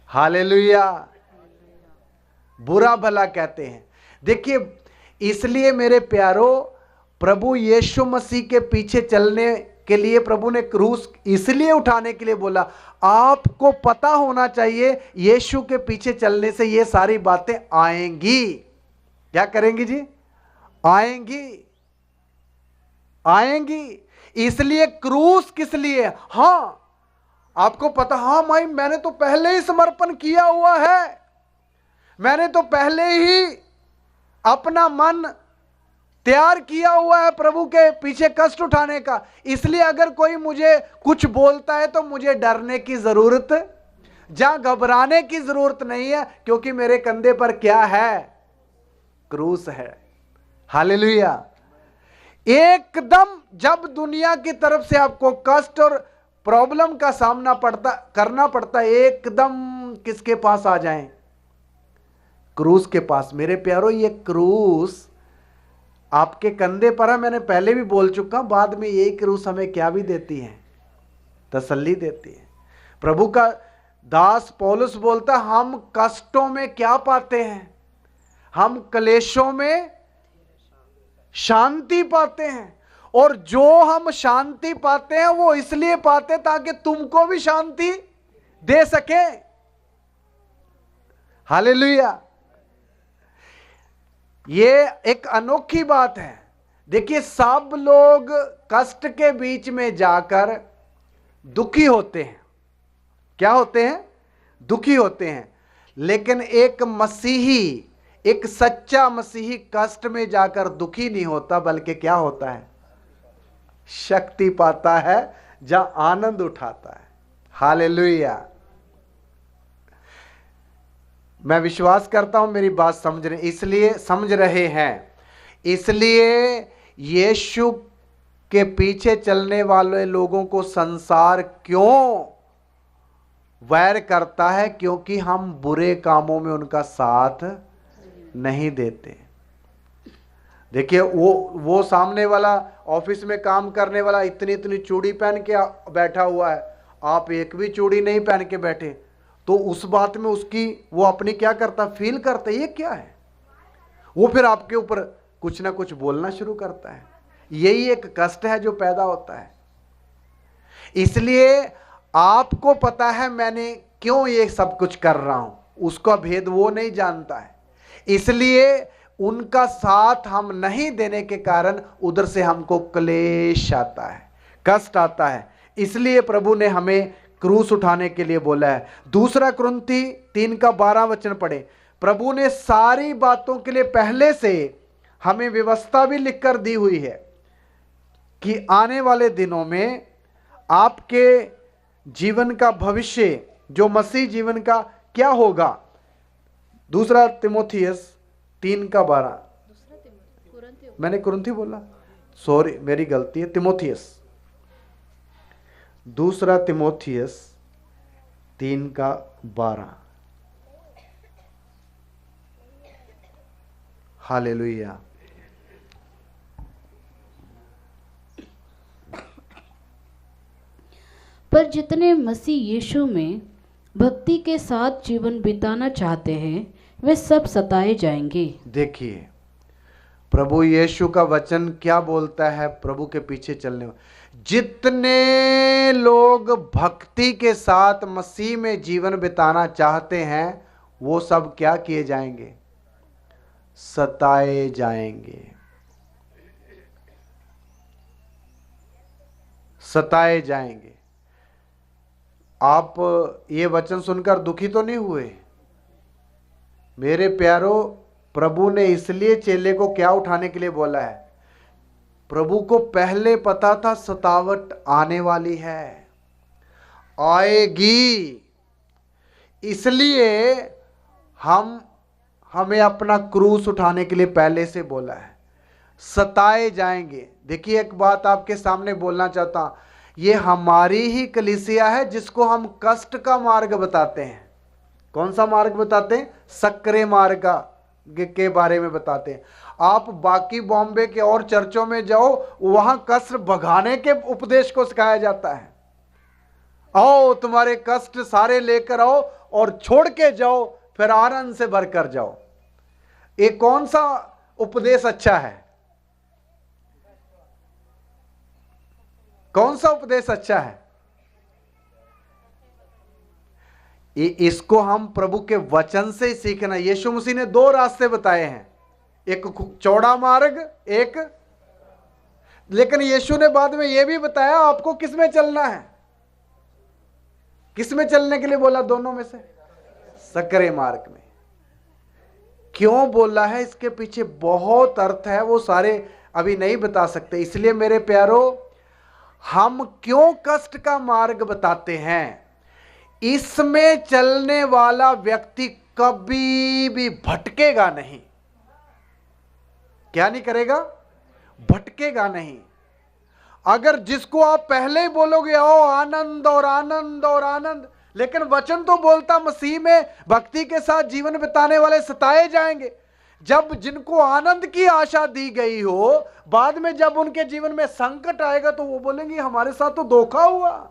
हालेलुया, बुरा भला कहते हैं। देखिए, इसलिए मेरे प्यारो, प्रभु यीशु मसीह के पीछे चलने के लिए प्रभु ने क्रूस इसलिए उठाने के लिए बोला। आपको पता होना चाहिए यीशु के पीछे चलने से ये सारी बातें आएंगी। क्या करेंगी जी? आएंगी, आएंगी। इसलिए क्रूस किस लिए? हाँ, आपको पता, हाँ भाई मैंने तो पहले ही समर्पण किया हुआ है, मैंने तो पहले ही अपना मन तैयार किया हुआ है प्रभु के पीछे कष्ट उठाने का। इसलिए अगर कोई मुझे कुछ बोलता है तो मुझे डरने की जरूरत या घबराने की जरूरत नहीं है, क्योंकि मेरे कंधे पर क्या है? क्रूस है। हालेलुया। एकदम जब दुनिया की तरफ से आपको कष्ट और प्रॉब्लम का सामना करना पड़ता, एकदम किसके पास आ जाएं? क्रूस के पास। मेरे प्यारो, ये क्रूस आपके कंधे पर है। मैंने पहले भी बोल चुका, बाद में ये क्रूस हमें क्या भी देती है? तसल्ली देती है। प्रभु का दास पौलुस बोलता, हम कष्टों में क्या पाते हैं? हम क्लेशों में शांति पाते हैं। और जो हम शांति पाते हैं वो इसलिए पाते ताकि तुमको भी शांति दे सके। हालेलुया। ये एक अनोखी बात है। देखिए, सब लोग कष्ट के बीच में जाकर दुखी होते हैं। क्या होते हैं? दुखी होते हैं। लेकिन एक मसीही, एक सच्चा मसीही कष्ट में जाकर दुखी नहीं होता, बल्कि क्या होता है? शक्ति पाता है, जहां आनंद उठाता है। हालेलुया। मैं विश्वास करता हूं मेरी बात समझ रहे हैं। इसलिए यीशु के पीछे चलने वाले लोगों को संसार क्यों वैर करता है? क्योंकि हम बुरे कामों में उनका साथ नहीं देते। देखिए वो सामने वाला ऑफिस में काम करने वाला इतनी इतनी चूड़ी पहन के बैठा हुआ है, आप एक भी चूड़ी नहीं पहन के बैठे, तो उस बात में उसकी वो अपनी क्या करता, फील करता, ये क्या है, वो फिर आपके ऊपर कुछ ना कुछ बोलना शुरू करता है। यही एक कष्ट है जो पैदा होता है। इसलिए आपको पता है मैंने क्यों ये सब कुछ कर रहा हूं, उसका भेद वो नहीं जानता है, इसलिए उनका साथ हम नहीं देने के कारण उधर से हमको क्लेश आता है, कष्ट आता है। इसलिए प्रभु ने हमें क्रूस उठाने के लिए बोला है। दूसरा कुरिन्थी 3:12 पढ़े। प्रभु ने सारी बातों के लिए पहले से हमें व्यवस्था भी लिखकर दी हुई है कि आने वाले दिनों में आपके जीवन का भविष्य, जो मसीह जीवन का क्या होगा। दूसरा तिमोथियस 3:12, मैंने कुरिन्थी बोला, सॉरी मेरी गलती है, तिमोथियस, दूसरा तिमोथियस 3:12। हालेलुया। पर जितने मसीह यीशु में भक्ति के साथ जीवन बिताना चाहते हैं वे सब सताए जाएंगे। देखिए प्रभु यीशु का वचन क्या बोलता है, प्रभु के पीछे चलने वाले जितने लोग भक्ति के साथ मसीह में जीवन बिताना चाहते हैं वो सब क्या किए जाएंगे, सताए जाएंगे, सताए जाएंगे। आप ये वचन सुनकर दुखी तो नहीं हुए मेरे प्यारों? प्रभु ने इसलिए चेले को क्या उठाने के लिए बोला है? प्रभु को पहले पता था सतावट आने वाली है, आएगी, इसलिए हमें अपना क्रूस उठाने के लिए पहले से बोला है। सताए जाएंगे। देखिए एक बात आपके सामने बोलना चाहता हूं, ये हमारी ही कलीसिया है जिसको हम कष्ट का मार्ग बताते हैं। कौन सा मार्ग बताते हैं? सक्रिय मार्ग के बारे में बताते हैं। आप बाकी बॉम्बे के और चर्चों में जाओ, वहां कष्ट भगाने के उपदेश को सिखाया जाता है। आओ तुम्हारे कष्ट सारे लेकर आओ और छोड़ के जाओ, फिर आनंद से भर कर जाओ। ये कौन सा उपदेश अच्छा है? कौन सा उपदेश अच्छा है? इसको हम प्रभु के वचन से ही सीखना। यीशु मसीह ने 2 रास्ते बताए हैं, एक चौड़ा मार्ग, एक, लेकिन यीशु ने बाद में यह भी बताया आपको किस में चलना है। किस में चलने के लिए बोला? दोनों में से सक्रिय मार्ग में। क्यों बोला है इसके पीछे बहुत अर्थ है, वो सारे अभी नहीं बता सकते। इसलिए मेरे प्यारों, हम क्यों कष्ट का मार्ग बताते हैं? इसमें चलने वाला व्यक्ति कभी भी भटकेगा नहीं। क्या नहीं करेगा? भटकेगा नहीं। अगर जिसको आप पहले ही बोलोगे आओ आनंद और आनंद और आनंद, लेकिन वचन तो बोलता मसीह में भक्ति के साथ जीवन बिताने वाले सताए जाएंगे। जब जिनको आनंद की आशा दी गई हो, बाद में जब उनके जीवन में संकट आएगा तो वो बोलेंगे हमारे साथ तो धोखा हुआ,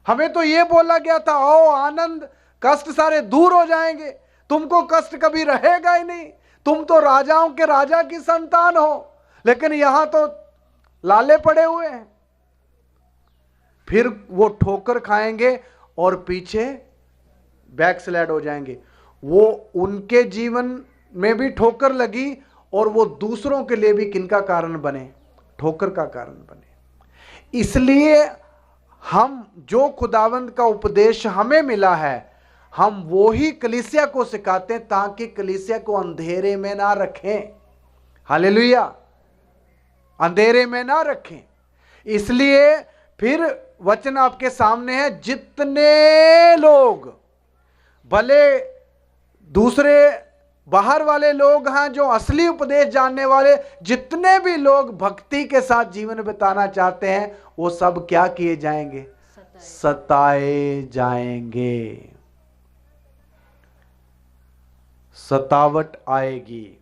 हमें तो ये बोला गया था आओ आनंद, कष्ट सारे दूर हो जाएंगे, तुमको कष्ट कभी रहेगा ही नहीं, तुम तो राजाओं के राजा की संतान हो, लेकिन यहां तो लाले पड़े हुए हैं। फिर वो ठोकर खाएंगे और पीछे बैकस्लाइड हो जाएंगे। वो उनके जीवन में भी ठोकर लगी और वो दूसरों के लिए भी किनका कारण बने? ठोकर का कारण बने। इसलिए हम जो खुदावंद का उपदेश हमें मिला है, हम वो ही कलीसिया को सिखाते हैं ताकि कलीसिया को अंधेरे में ना रखें। हालेलुया, अंधेरे में ना रखें। इसलिए फिर वचन आपके सामने है, जितने लोग, भले दूसरे बाहर वाले लोग हैं जो असली उपदेश जानने वाले, जितने भी लोग भक्ति के साथ जीवन बिताना चाहते हैं वो सब क्या किए जाएंगे? सताए जाएंगे। सतावट आएगी।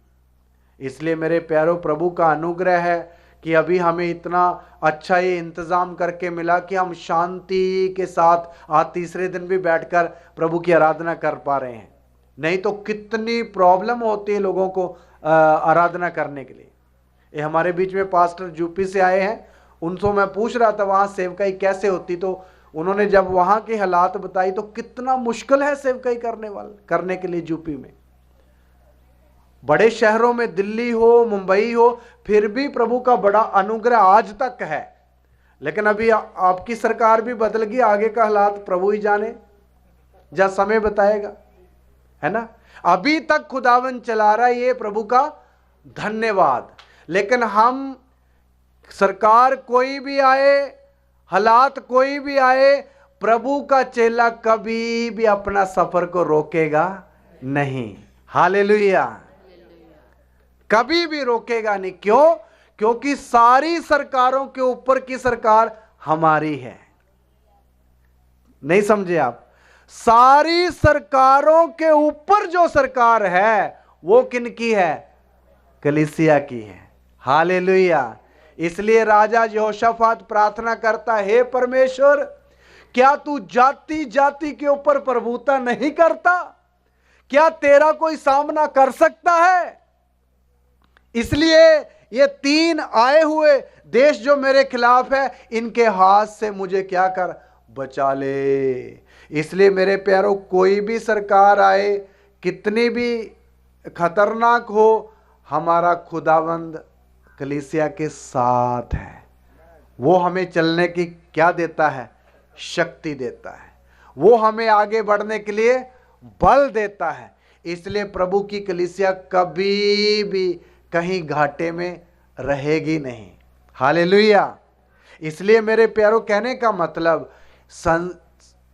इसलिए मेरे प्यारों, प्रभु का अनुग्रह है कि अभी हमें इतना अच्छा ये इंतज़ाम करके मिला कि हम शांति के साथ आज तीसरे दिन भी बैठकर प्रभु की आराधना कर पा रहे हैं। नहीं तो कितनी प्रॉब्लम होती है लोगों को आराधना करने के लिए। ये हमारे बीच में पास्टर यूपी से आए हैं, उनसे मैं पूछ रहा था वहाँ सेवकाई कैसे होती, तो उन्होंने जब वहाँ के हालात बताई तो कितना मुश्किल है सेवकाई करने के लिए यूपी में। बड़े शहरों में दिल्ली हो, मुंबई हो, फिर भी प्रभु का बड़ा अनुग्रह आज तक है। लेकिन अभी आपकी सरकार भी बदल गई, आगे का हालात प्रभु ही जाने, जब समय बताएगा, है ना। अभी तक खुदावन चला रहा है, ये प्रभु का धन्यवाद। लेकिन हम, सरकार कोई भी आए, हालात कोई भी आए, प्रभु का चेला कभी भी अपना सफर को रोकेगा नहीं। हालेलुया, कभी भी रोकेगा नहीं। क्यों? क्योंकि सारी सरकारों के ऊपर की सरकार हमारी है। नहीं समझे आप? सारी सरकारों के ऊपर जो सरकार है वो किनकी है? कलीसिया की है। हालेलुया। इसलिए राजा यहोशाफात प्रार्थना करता, हे परमेश्वर, क्या तू जाति जाति के ऊपर प्रभुता नहीं करता? क्या तेरा कोई सामना कर सकता है? इसलिए ये 3 आए हुए देश जो मेरे खिलाफ है, इनके हाथ से मुझे क्या कर, बचा ले। इसलिए मेरे प्यारों, कोई भी सरकार आए, कितनी भी खतरनाक हो, हमारा खुदावंद कलीसिया के साथ है। वो हमें चलने की क्या देता है? शक्ति देता है। वो हमें आगे बढ़ने के लिए बल देता है। इसलिए प्रभु की कलीसिया कभी भी कहीं घाटे में रहेगी नहीं। हालेलुया। इसलिए मेरे प्यारों, कहने का मतलब,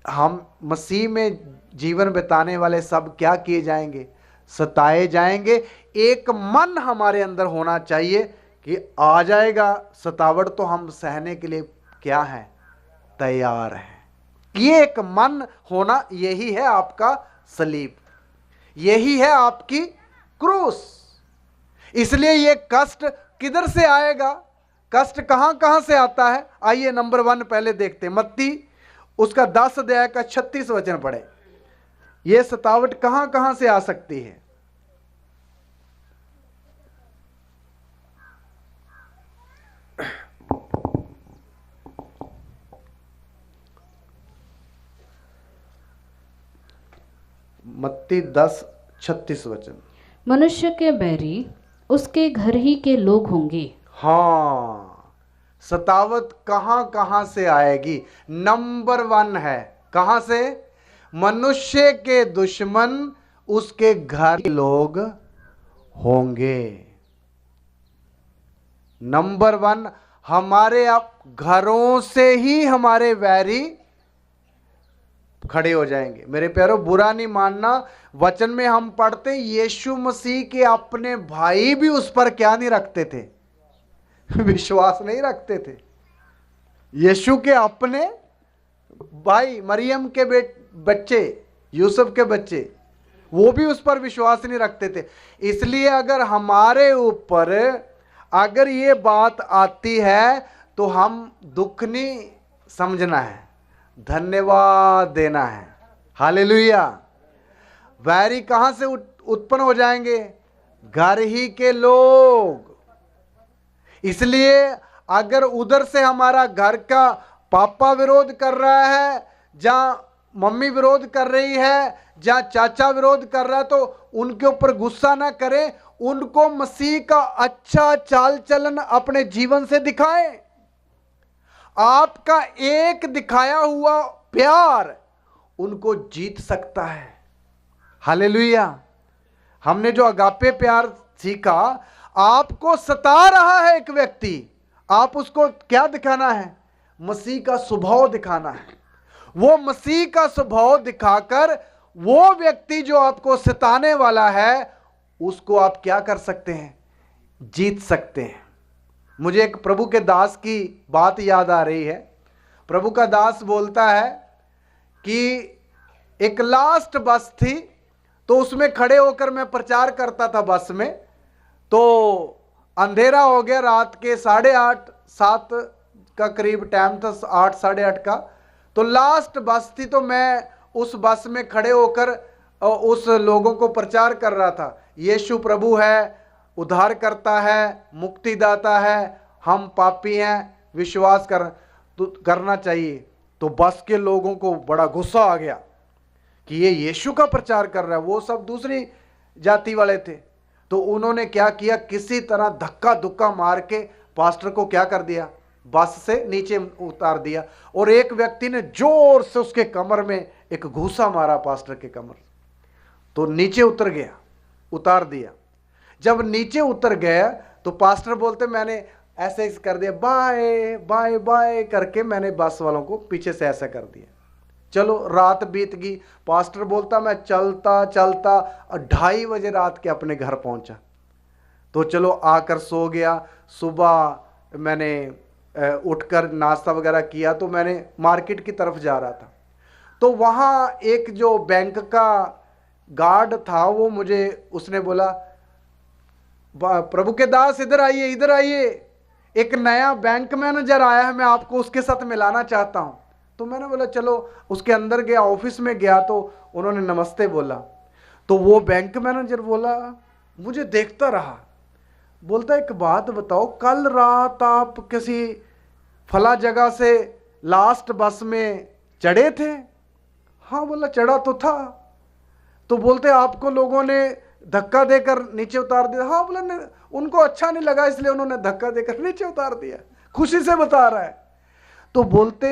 हम मसीह में जीवन बिताने वाले सब क्या किए जाएंगे? सताए जाएंगे। एक मन हमारे अंदर होना चाहिए कि आ जाएगा सतावट, तो हम सहने के लिए क्या है? तैयार हैं। ये एक मन होना, यही है आपका सलीब, यही है आपकी क्रूस। इसलिए ये कष्ट किधर से आएगा? कष्ट कहां कहां से आता है? आइए नंबर 1 पहले देखते हैं। मत्ती उसका 10 अध्याय का 36 वचन पढ़े। ये सतावट कहां कहां से आ सकती है? मत्ती 10:36 वचन। मनुष्य के बैरी उसके घर ही के लोग होंगे। हाँ, सतावत कहां कहां से आएगी? नंबर 1 है, कहां से? मनुष्य के दुश्मन उसके घर के लोग होंगे। नंबर 1, हमारे घरों से ही हमारे वैरी खड़े हो जाएंगे। मेरे प्यारों, बुरा नहीं मानना, वचन में हम पढ़ते यीशु मसीह के अपने भाई भी उस पर क्या नहीं रखते थे? विश्वास नहीं रखते थे। यीशु के अपने भाई, मरियम के बच्चे, यूसुफ के बच्चे, वो भी उस पर विश्वास नहीं रखते थे। इसलिए अगर हमारे ऊपर अगर ये बात आती है तो हम दुख नहीं समझना है, धन्यवाद देना है। हालेलुया। वैरी कहां से उत्पन्न हो जाएंगे? घर ही के लोग। इसलिए अगर उधर से हमारा घर का पापा विरोध कर रहा है, जहां मम्मी विरोध कर रही है, जहां चाचा विरोध कर रहा है, तो उनके ऊपर गुस्सा ना करें, उनको मसीह का अच्छा चाल चलन अपने जीवन से दिखाएं। आपका एक दिखाया हुआ प्यार उनको जीत सकता है। हालेलुया। हमने जो अगापे प्यार सीखा, आपको सता रहा है एक व्यक्ति, आप उसको क्या दिखाना है? मसीह का स्वभाव दिखाना है। वो मसीह का स्वभाव दिखाकर वो व्यक्ति जो आपको सताने वाला है, उसको आप क्या कर सकते हैं? जीत सकते हैं। मुझे एक प्रभु के दास की बात याद आ रही है। प्रभु का दास बोलता है कि एक लास्ट बस थी, तो उसमें खड़े होकर मैं प्रचार करता था बस में। तो अंधेरा हो गया, रात के 8:30 7 का करीब टाइम था, 8 8:30 का। तो लास्ट बस थी, तो मैं उस बस में खड़े होकर उस लोगों को प्रचार कर रहा था, यीशु प्रभु है, उद्धार करता है, मुक्तिदाता है, हम पापी हैं, विश्वास करना चाहिए। तो बस के लोगों को बड़ा गुस्सा आ गया कि ये यीशु का प्रचार कर रहा है, वो सब दूसरी जाति वाले थे। तो उन्होंने क्या किया, किसी तरह धक्का धुक्का मार के पास्टर को क्या कर दिया, बस से नीचे उतार दिया। और एक व्यक्ति ने जोर से उसके कमर में एक घूसा मारा, पास्टर के कमर, तो नीचे उतर गया, उतार दिया। जब नीचे उतर गया तो पास्टर बोलते, मैंने ऐसे कर दिया, बाय बाय बाय करके मैंने बस वालों को पीछे से ऐसा कर दिया। चलो रात बीत गई, पास्टर बोलता मैं चलता चलता 2:30 बजे रात के अपने घर पहुंचा। तो चलो आकर सो गया। सुबह मैंने उठकर नाश्ता वगैरह किया, तो मैंने मार्केट की तरफ जा रहा था। तो वहाँ एक जो बैंक का गार्ड था, वो मुझे उसने बोला, प्रभु के दास इधर आइए, इधर आइए, एक नया बैंक मैनेजर आया है, मैं आपको उसके साथ मिलाना चाहता हूँ। तो मैंने बोला चलो, उसके अंदर गया, ऑफिस में गया, तो उन्होंने नमस्ते बोला। तो वो बैंक मैनेजर बोला, मुझे देखता रहा, बोलता एक बात बताओ, कल रात आप किसी फला जगह से लास्ट बस में चढ़े थे? हाँ बोला, चढ़ा तो था। तो बोलते आपको लोगों ने धक्का देकर नीचे उतार दिया? हाँ बोला, उनको अच्छा नहीं लगा इसलिए उन्होंने धक्का देकर नीचे उतार दिया। खुशी से बता रहा है। तो बोलते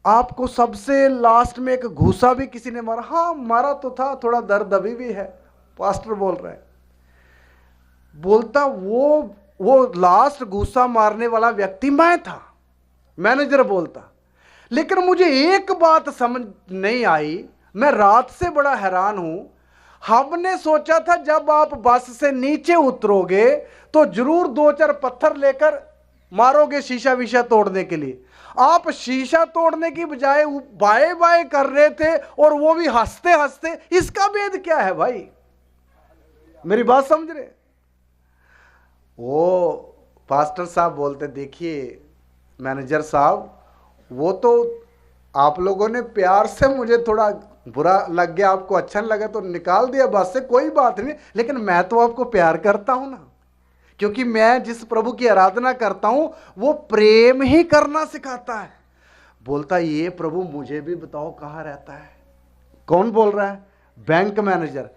आपको सबसे लास्ट में एक घूसा भी किसी ने मारा? हाँ मारा तो था, थोड़ा दर्द अभी भी है। पास्टर बोल रहा है। बोलता वो लास्ट घूसा मारने वाला व्यक्ति मैं था। मैनेजर बोलता, लेकिन मुझे एक बात समझ नहीं आई, मैं रात से बड़ा हैरान हूं। हमने सोचा था जब आप बस से नीचे उतरोगे तो जरूर 2-4 पत्थर लेकर मारोगे शीशा विशा तोड़ने के लिए। आप शीशा तोड़ने की बजाय बाय बाय कर रहे थे, और वो भी हंसते हंसते। इसका भेद क्या है भाई? मेरी बात समझ रहे? वो पास्टर साहब बोलते, देखिए मैनेजर साहब, वो तो आप लोगों ने प्यार से, मुझे थोड़ा बुरा लग गया, आपको अच्छा नहीं लगा तो निकाल दिया बस से, कोई बात नहीं, लेकिन मैं तो आपको प्यार करता हूं ना, क्योंकि मैं जिस प्रभु की आराधना करता हूं वो प्रेम ही करना सिखाता है। बोलता, ये प्रभु मुझे भी बताओ कहाँ रहता है? कौन बोल रहा है? Bank manager.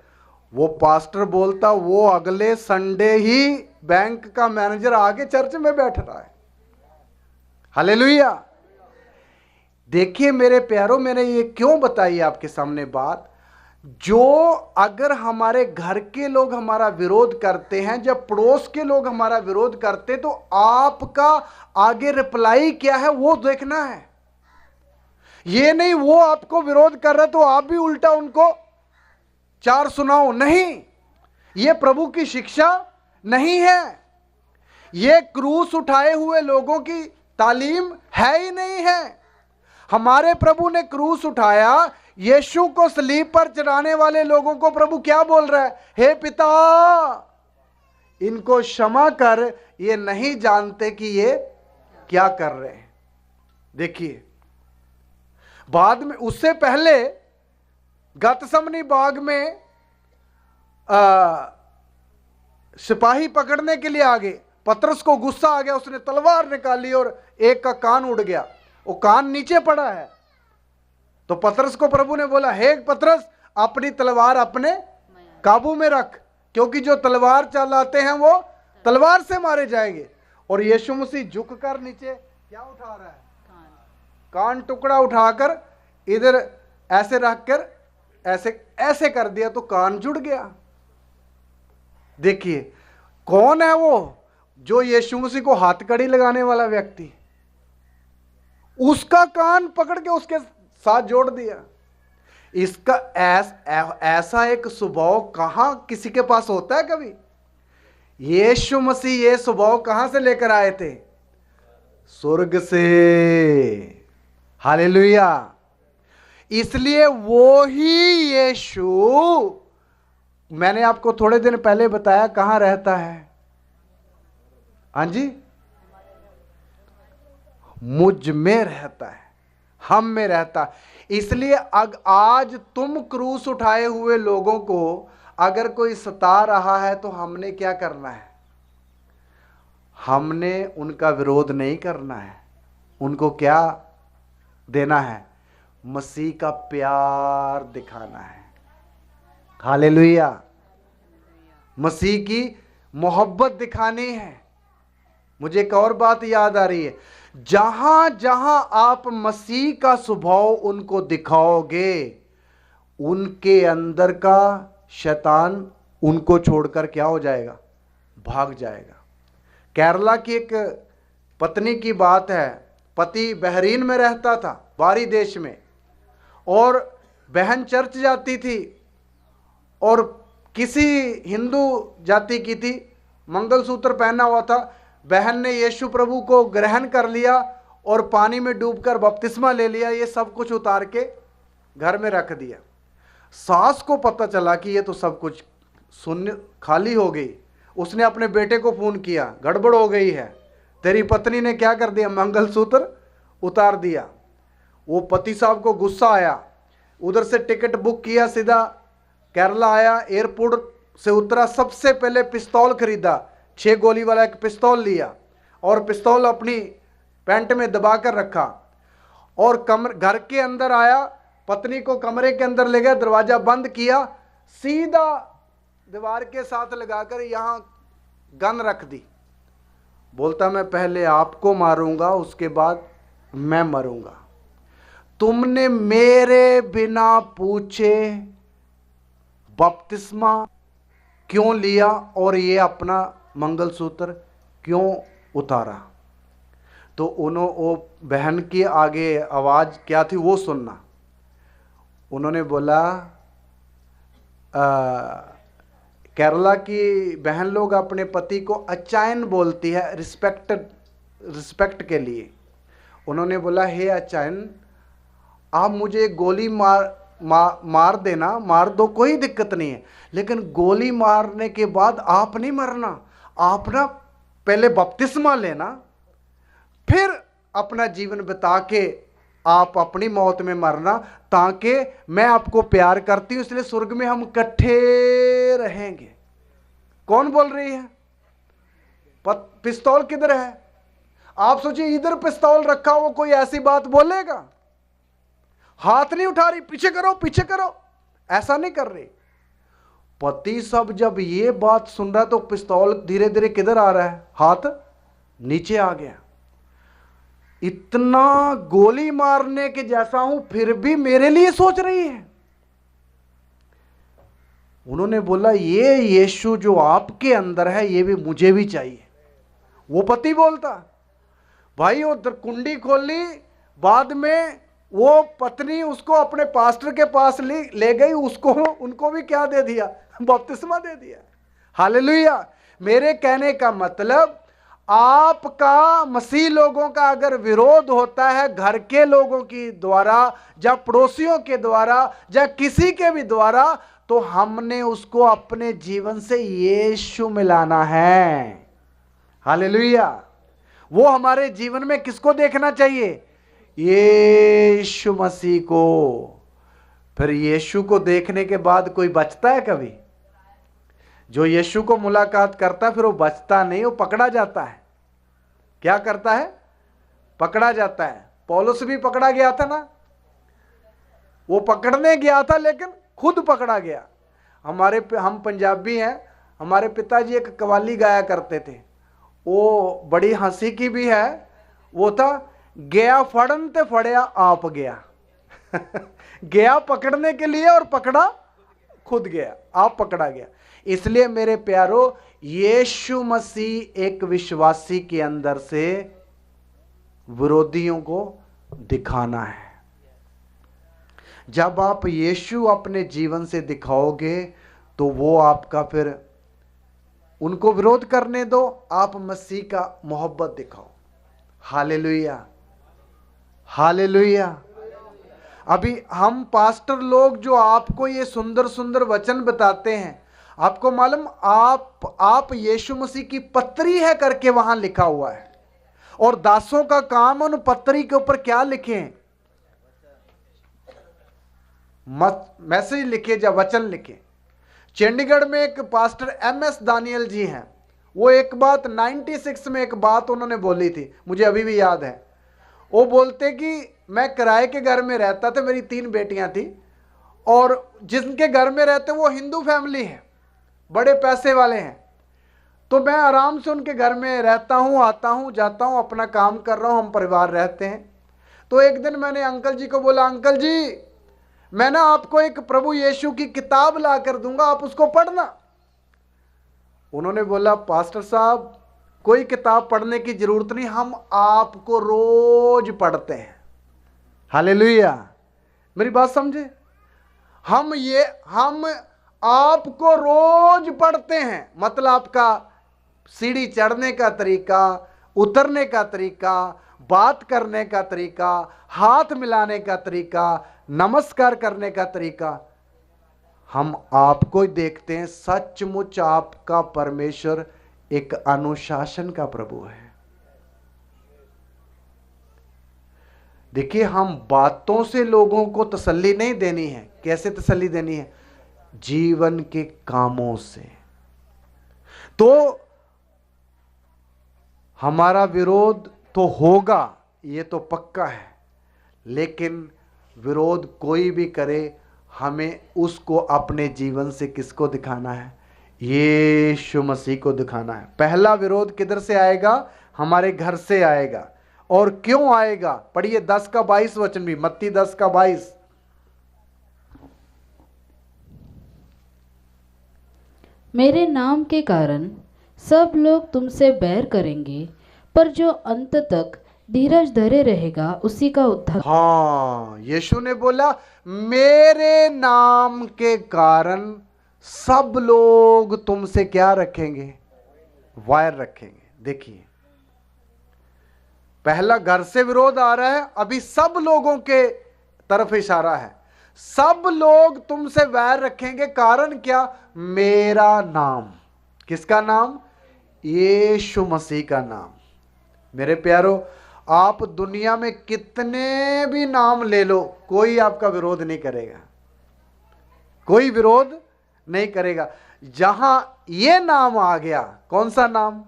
वो पास्टर बोलता, वो अगले संडे ही बैंक का मैनेजर आके चर्च में बैठ रहा है। हालेलुया। देखिए मेरे प्यारों, मैंने ये क्यों बताई आपके सामने बात, जो अगर हमारे घर के लोग हमारा विरोध करते हैं, जब पड़ोस के लोग हमारा विरोध करते, तो आपका आगे रिप्लाई क्या है वो देखना है। ये नहीं वो आपको विरोध कर रहे तो आप भी उल्टा उनको 4 सुनाओ, नहीं, ये प्रभु की शिक्षा नहीं है। ये क्रूस उठाए हुए लोगों की तालीम है ही नहीं है। हमारे प्रभु ने क्रूस उठाया, यीशु को सलीब पर चढ़ाने वाले लोगों को प्रभु क्या बोल रहा है? हे पिता, इनको क्षमा कर, ये नहीं जानते कि ये क्या कर रहे हैं। देखिए बाद में, उससे पहले गतसमनी बाग में सिपाही पकड़ने के लिए आ गए। पतरस को गुस्सा आ गया, उसने तलवार निकाली और एक का कान उड़ गया, वो कान नीचे पड़ा है। तो पतरस को प्रभु ने बोला, हे पतरस, अपनी तलवार अपने काबू में रख, क्योंकि जो तलवार चलाते हैं वो तलवार से मारे जाएंगे। और यीशु मसीह झुककर नीचे क्या उठा रहा है? कान टुकड़ा उठाकर इधर ऐसे रखकर ऐसे ऐसे कर दिया, तो कान जुड़ गया। देखिए कौन है वो? जो यीशु मसीह को हाथकड़ी लगाने वाला व्यक्ति, उसका कान पकड़ के उसके साथ जोड़ दिया। इसका ऐसा एक स्वभाव कहां किसी के पास होता है कभी? यीशु मसीह ये स्वभाव कहां से लेकर आए थे? स्वर्ग से। हालेलुया। इसलिए वो ही यीशु, मैंने आपको थोड़े दिन पहले बताया कहां रहता है? हाँ जी, मुझ में रहता है, हम में रहता है। इसलिए आज तुम क्रूस उठाए हुए लोगों को अगर कोई सता रहा है तो हमने क्या करना है? हमने उनका विरोध नहीं करना है। उनको क्या देना है? मसीह का प्यार दिखाना है। हालेलुया। मसीह की मोहब्बत दिखानी है। मुझे एक और बात याद आ रही है, जहां जहां आप मसीह का स्वभाव उनको दिखाओगे, उनके अंदर का शैतान उनको छोड़कर क्या हो जाएगा? भाग जाएगा। केरला की एक पत्नी की बात है। पति बहरीन में रहता था, बाहरी देश में, और बहन चर्च जाती थी और किसी हिंदू जाति की थी, मंगलसूत्र पहना हुआ था। बहन ने यीशु प्रभु को ग्रहण कर लिया और पानी में डूबकर बपतिस्मा ले लिया। ये सब कुछ उतार के घर में रख दिया। सास को पता चला कि ये तो सब कुछ शून्य खाली हो गई। उसने अपने बेटे को फोन किया, गड़बड़ हो गई है, तेरी पत्नी ने क्या कर दिया? मंगलसूत्र उतार दिया। वो पति साहब को गुस्सा आया, उधर से टिकट बुक किया, सीधा केरला आया, एयरपोर्ट से उतरा, सबसे पहले पिस्तौल खरीदा, 6 गोली वाला एक पिस्तौल लिया और पिस्तौल अपनी पैंट में दबा कर रखा और घर के अंदर आया, पत्नी को कमरे के अंदर ले गया, दरवाजा बंद किया, सीधा दीवार के साथ लगाकर यहां गन रख दी। बोलता मैं पहले आपको मारूंगा, उसके बाद मैं मरूंगा। तुमने मेरे बिना पूछे बपतिस्मा क्यों लिया और ये अपना मंगलसूत्र क्यों उतारा? तो वो बहन की आगे आवाज क्या थी वो सुनना। उन्होंने बोला, केरला की बहन लोग अपने पति को अचायन बोलती है, रिस्पेक्ट के लिए। उन्होंने बोला, हे अचायन, आप मुझे गोली मार देना, मार दो, कोई दिक्कत नहीं है, लेकिन गोली मारने के बाद आप नहीं मरना। आप ना पहले बपतिस्मा लेना, फिर अपना जीवन बिता के आप अपनी मौत में मरना, ताकि मैं आपको प्यार करती हूं, इसलिए स्वर्ग में हम इकट्ठे रहेंगे। कौन बोल रही है? पिस्तौल किधर है? आप सोचिए, इधर पिस्तौल रखा हो, कोई ऐसी बात बोलेगा? हाथ नहीं उठा रही, पीछे करो पीछे करो, ऐसा नहीं कर रही। पति सब जब ये बात सुन रहा तो पिस्तौल धीरे धीरे किधर आ रहा है? हाथ नीचे आ गया। इतना गोली मारने के जैसा हूं, फिर भी मेरे लिए सोच रही है। उन्होंने बोला, ये यीशु जो आपके अंदर है, ये भी मुझे भी चाहिए। वो पति बोलता, भाई वो कुंडी खोल ली, बाद में वो पत्नी उसको अपने पास्टर के पास ले गई, उसको उनको भी क्या दे दिया? बपतिस्मा दे दिया। हालेलुया। मेरे कहने का मतलब, आपका मसीह लोगों का अगर विरोध होता है घर के लोगों की द्वारा या पड़ोसियों के द्वारा या किसी के भी द्वारा, तो हमने उसको अपने जीवन से यीशु मिलाना है। हालेलुया। वो हमारे जीवन में किसको देखना चाहिए? यीशु मसीह को। फिर यीशु को देखने के बाद कोई बचता है कभी? जो यीशु को मुलाकात करता है फिर वो बचता नहीं, वो पकड़ा जाता है। क्या करता है? पकड़ा जाता है। पौलुस भी पकड़ा गया था ना, वो पकड़ने गया था लेकिन खुद पकड़ा गया। हम पंजाबी हैं, हमारे पिताजी एक कव्वाली गाया करते थे, वो बड़ी हंसी की भी है। वो था, गया फड़न ते फड़या आप गया। गया पकड़ने के लिए और पकड़ा खुद गया, आप पकड़ा गया। इसलिए मेरे प्यारो, यीशु मसीह एक विश्वासी के अंदर से विरोधियों को दिखाना है। जब आप यीशु अपने जीवन से दिखाओगे तो वो आपका, फिर उनको विरोध करने दो, आप मसीह का मोहब्बत दिखाओ। Hallelujah, hallelujah. अभी हम पास्टर लोग जो आपको ये सुंदर सुंदर वचन बताते हैं, आपको मालूम, आप यीशु मसीह की पत्री है करके वहां लिखा हुआ है, और दासों का काम उन पत्री के ऊपर क्या लिखे, मैसेज लिखे या वचन लिखे। चंडीगढ़ में एक पास्टर MS दानियल जी हैं, वो एक बात 96 में एक बात उन्होंने बोली थी, मुझे अभी भी याद है। वो बोलते कि मैं किराए के घर में रहता था, मेरी 3 बेटियां थी, और जिनके घर में रहते वो हिंदू फैमिली है, बड़े पैसे वाले हैं, तो मैं आराम से उनके घर में रहता हूँ, आता हूँ, जाता हूँ, अपना काम कर रहा हूँ, हम परिवार रहते हैं। तो एक दिन मैंने अंकल जी को बोला, अंकल जी मैं ना आपको एक प्रभु यीशु की किताब ला कर दूंगा, आप उसको पढ़ना। उन्होंने बोला, पास्टर साहब कोई किताब पढ़ने की जरूरत नहीं, हम आपको रोज पढ़ते हैं। हालेलुया, मेरी बात समझे, हम आपको रोज पढ़ते हैं, मतलब आपका सीढ़ी चढ़ने का तरीका, उतरने का तरीका, बात करने का तरीका, हाथ मिलाने का तरीका, नमस्कार करने का तरीका, हम आपको ही देखते हैं। सचमुच आपका परमेश्वर एक अनुशासन का प्रभु है। देखिए, हम बातों से लोगों को तसल्ली नहीं देनी है। कैसे तसल्ली देनी है? जीवन के कामों से। तो हमारा विरोध तो होगा, ये तो पक्का है, लेकिन विरोध कोई भी करे, हमें उसको अपने जीवन से किसको दिखाना है? यीशु मसीह को दिखाना है। पहला विरोध किधर से आएगा? हमारे घर से आएगा। और क्यों आएगा? पढ़िए 10 का 22 वचन भी, मत्ती 10 का 22। मेरे नाम के कारण सब लोग तुमसे बैर करेंगे, पर जो अंत तक धीरज धरे रहेगा उसी का उद्धार। हाँ, यीशु ने बोला मेरे नाम के कारण सब लोग तुमसे क्या रखेंगे? वायर रखेंगे। देखिए, पहला घर से विरोध आ रहा है, अभी सब लोगों के तरफ इशारा है। सब लोग तुमसे वैर रखेंगे, कारण क्या? मेरा नाम। किसका नाम? यीशु मसीह का नाम। मेरे प्यारो, आप दुनिया में कितने भी नाम ले लो, कोई आपका विरोध नहीं करेगा, कोई विरोध नहीं करेगा। जहां ये नाम आ गया, कौन सा नाम?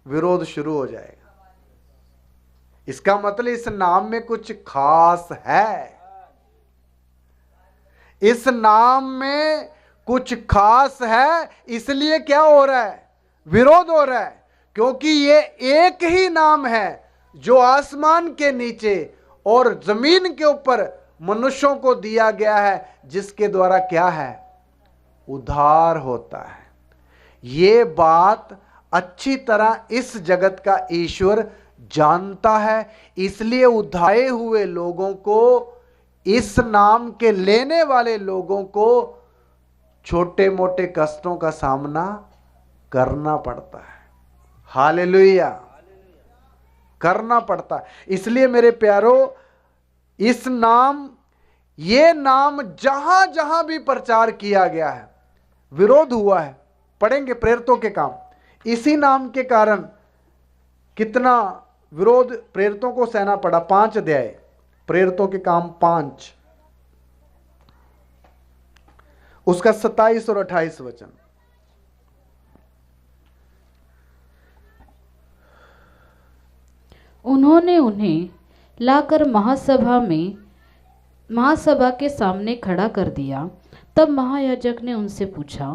विरोध शुरू हो जाएगा। इसका मतलब इस नाम में कुछ खास है, इस नाम में कुछ खास है, इसलिए क्या हो रहा है? विरोध हो रहा है। क्योंकि ये एक ही नाम है जो आसमान के नीचे और जमीन के ऊपर मनुष्यों को दिया गया है, जिसके द्वारा क्या है? उद्धार होता है। ये बात अच्छी तरह इस जगत का ईश्वर जानता है, इसलिए उद्धारे हुए लोगों को, इस नाम के लेने वाले लोगों को छोटे मोटे कष्टों का सामना करना पड़ता है। हालेलुया, करना पड़ता है। इसलिए मेरे प्यारो, इस नाम, ये नाम जहां जहां भी प्रचार किया गया है, विरोध हुआ है। पढ़ेंगे प्रेरितों के काम, इसी नाम के कारण कितना विरोध प्रेरितों को सहना पड़ा। 5 अध्याय प्रेरितों के काम 5, उसका 27 और 28 वचन। उन्होंने उन्हें लाकर महासभा के सामने खड़ा कर दिया। तब महायाजक ने उनसे पूछा,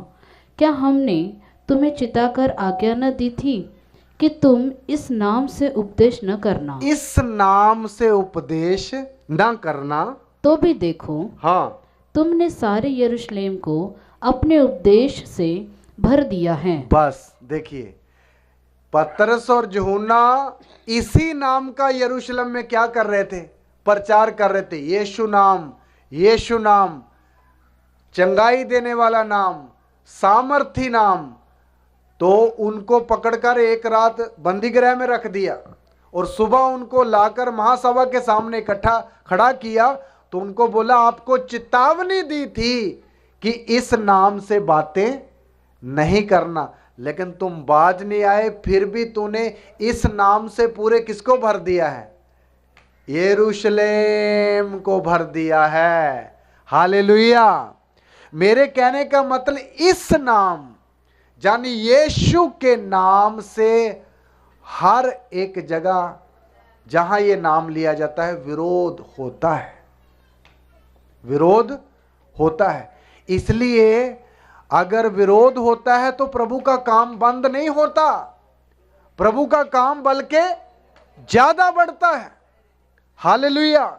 क्या हमने तुम्हें चिताकर आज्ञा न दी थी कि तुम इस नाम से उपदेश न करना? इस नाम से उपदेश न करना। तो भी देखो, हाँ, तुमने सारे यरूशलेम को अपने उपदेश से भर दिया है। बस देखिए, पतरस और यूहन्ना इसी नाम का यरूशलेम में क्या कर रहे थे? प्रचार कर रहे थे। यीशु नाम, यीशु नाम, चंगाई देने वाला नाम, सामर्थी नाम। तो उनको पकड़कर एक रात बंदी गृह में रख दिया और सुबह उनको लाकर महासभा के सामने इकट्ठा खड़ा किया। तो उनको बोला, आपको चेतावनी दी थी कि इस नाम से बातें नहीं करना, लेकिन तुम बाज नहीं आए, फिर भी तूने इस नाम से पूरे किसको भर दिया है? यरूशलेम को भर दिया है। हालेलुया। मेरे कहने का मतलब इस नाम यानी यीशु के नाम से हर एक जगह जहां ये नाम लिया जाता है विरोध होता है, विरोध होता है। इसलिए अगर विरोध होता है तो प्रभु का काम बंद नहीं होता, प्रभु का काम बल्कि ज्यादा बढ़ता है। हालेलुया।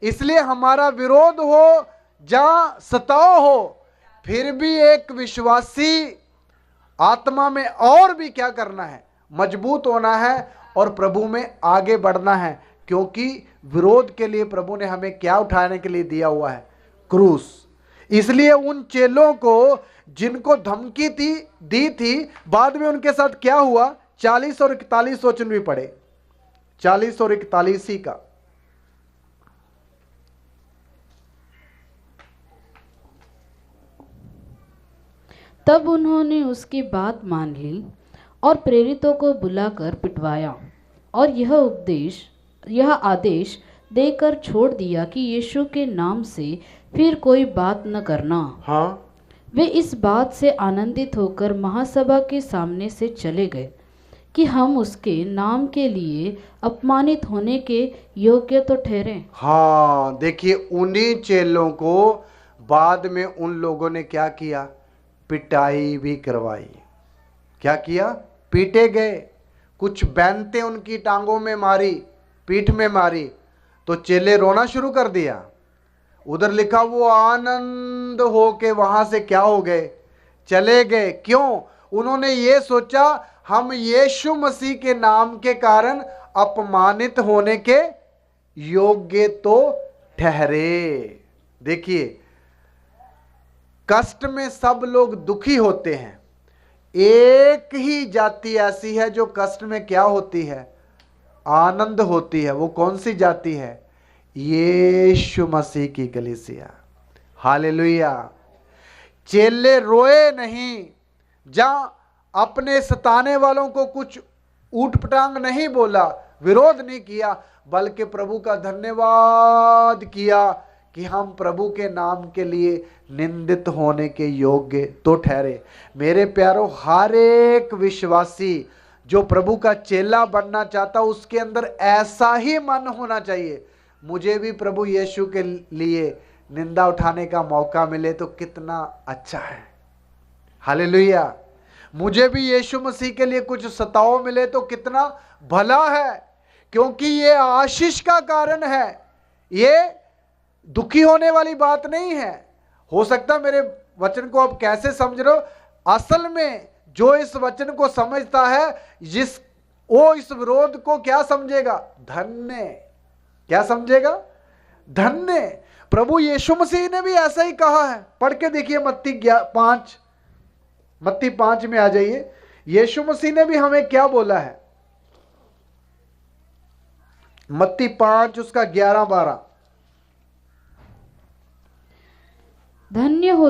इसलिए हमारा विरोध हो, जहां सताव हो, फिर भी एक विश्वासी आत्मा में और भी क्या करना है? मजबूत होना है और प्रभु में आगे बढ़ना है, क्योंकि विरोध के लिए प्रभु ने हमें क्या उठाने के लिए दिया हुआ है? क्रूस। इसलिए उन चेलों को जिनको धमकी दी थी, बाद में उनके साथ क्या हुआ? 40 और 41 वचन भी पढ़े, 40 और 41 ही का। तब उन्होंने उसकी बात मान ली और प्रेरितों को बुलाकर पिटवाया और यह आदेश देकर छोड़ दिया कि यीशु के नाम से फिर कोई बात न करना। हाँ, वे इस बात से आनंदित होकर महासभा के सामने से चले गए कि हम उसके नाम के लिए अपमानित होने के योग्य तो ठहरे। हाँ, देखिए उन्हीं चेलों को बाद में उन लोगों ने क्या किया? पिटाई भी करवाई। क्या किया? पीटे गए, कुछ बैंते उनकी टांगों में मारी, पीठ में मारी, तो चेले रोना शुरू कर दिया। उधर लिखा वो आनंद हो के वहां से क्या हो गए? चले गए। क्यों? उन्होंने ये सोचा हम यीशु मसीह के नाम के कारण अपमानित होने के योग्य तो ठहरे। देखिए, कष्ट में सब लोग दुखी होते हैं, एक ही जाति ऐसी है जो कष्ट में क्या होती है? आनंद होती है। वो कौन सी जाति है? यीशु मसीह की कलीसिया। हालेलुया। चेले रोए नहीं, जहां अपने सताने वालों को कुछ ऊटपटांग नहीं बोला, विरोध नहीं किया, बल्कि प्रभु का धन्यवाद किया कि हम प्रभु के नाम के लिए निंदित होने के योग्य तो ठहरे। मेरे प्यारों, हर एक विश्वासी जो प्रभु का चेला बनना चाहता, उसके अंदर ऐसा ही मन होना चाहिए, मुझे भी प्रभु यीशु के लिए निंदा उठाने का मौका मिले तो कितना अच्छा है। हालेलुया। मुझे भी यीशु मसीह के लिए कुछ सताव मिले तो कितना भला है, क्योंकि ये आशीष का कारण है, ये दुखी होने वाली बात नहीं है। हो सकता मेरे वचन को आप कैसे समझ रहे हो? असल में जो इस वचन को समझता है, वो इस विरोध को क्या समझेगा? धन्य। क्या समझेगा? धन्य। प्रभु यीशु मसीह ने भी ऐसा ही कहा है। पढ़ के देखिए मत्ती 5 में आ जाइए। यीशु मसीह ने भी हमें क्या बोला है? मत्ती 5 उसका 11-12। धन्य हो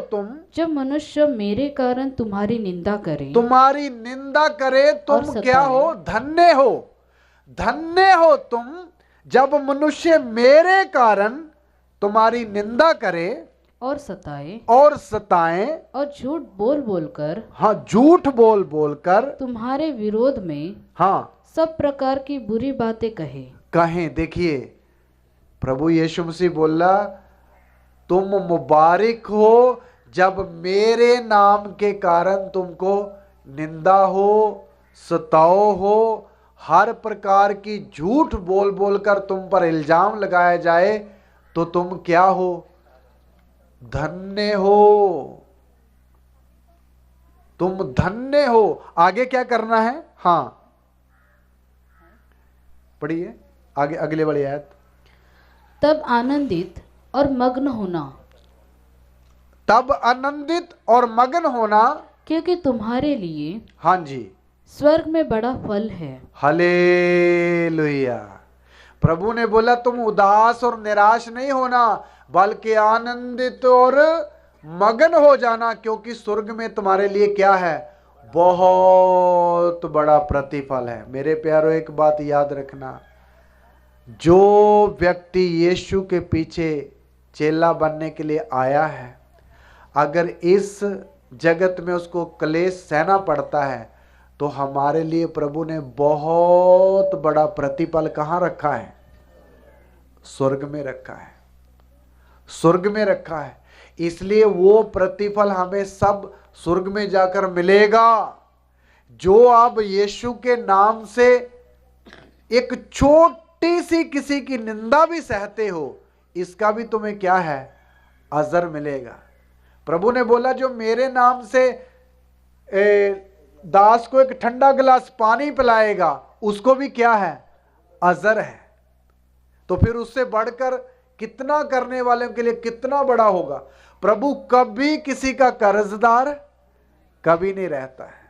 तुम जब मनुष्य मेरे कारण तुम्हारी निंदा करे, तुम्हारी निंदा करे, तुम क्या हो? धन्य हो। धन्य हो तुम जब मनुष्य मेरे कारण तुम्हारी निंदा करे और सताए और झूठ बोल बोलकर, हाँ, झूठ बोल बोलकर तुम्हारे विरोध में हाँ सब प्रकार की बुरी बातें कहें। देखिए, प्रभु यीशु मसीह बोला तुम मुबारक हो जब मेरे नाम के कारण तुमको निंदा हो, सताओ हो, हर प्रकार की झूठ बोल बोलकर तुम पर इल्जाम लगाया जाए, तो तुम क्या हो? धन्य हो। तुम धन्य हो। आगे क्या करना है? हाँ, पढ़िए आगे, अगले वाली आयत। तब आनंदित और मग्न होना, क्योंकि तुम्हारे लिए हाँ जी स्वर्ग में बड़ा फल है। हालेलुया। प्रभु ने बोला तुम उदास और निराश नहीं होना, बल्कि आनंदित और मगन हो जाना, क्योंकि स्वर्ग में तुम्हारे लिए क्या है? बहुत बड़ा प्रतिफल है। मेरे प्यारों, एक बात याद रखना, जो व्यक्ति यीशु के पीछे चेला बनने के लिए आया है, अगर इस जगत में उसको क्लेश सहना पड़ता है, तो हमारे लिए प्रभु ने बहुत बड़ा प्रतिफल कहाँ रखा है? स्वर्ग में रखा है, स्वर्ग में रखा है। इसलिए वो प्रतिफल हमें सब स्वर्ग में जाकर मिलेगा। जो आप यीशु के नाम से एक छोटी सी किसी की निंदा भी सहते हो, इसका भी तुम्हें क्या है? अजर मिलेगा। प्रभु ने बोला, जो मेरे नाम से दास को एक ठंडा गिलास पानी पिलाएगा, उसको भी क्या है? अजर है। तो फिर उससे बढ़कर कितना करने वालों के लिए कितना बड़ा होगा। प्रभु कभी किसी का कर्जदार कभी नहीं रहता है,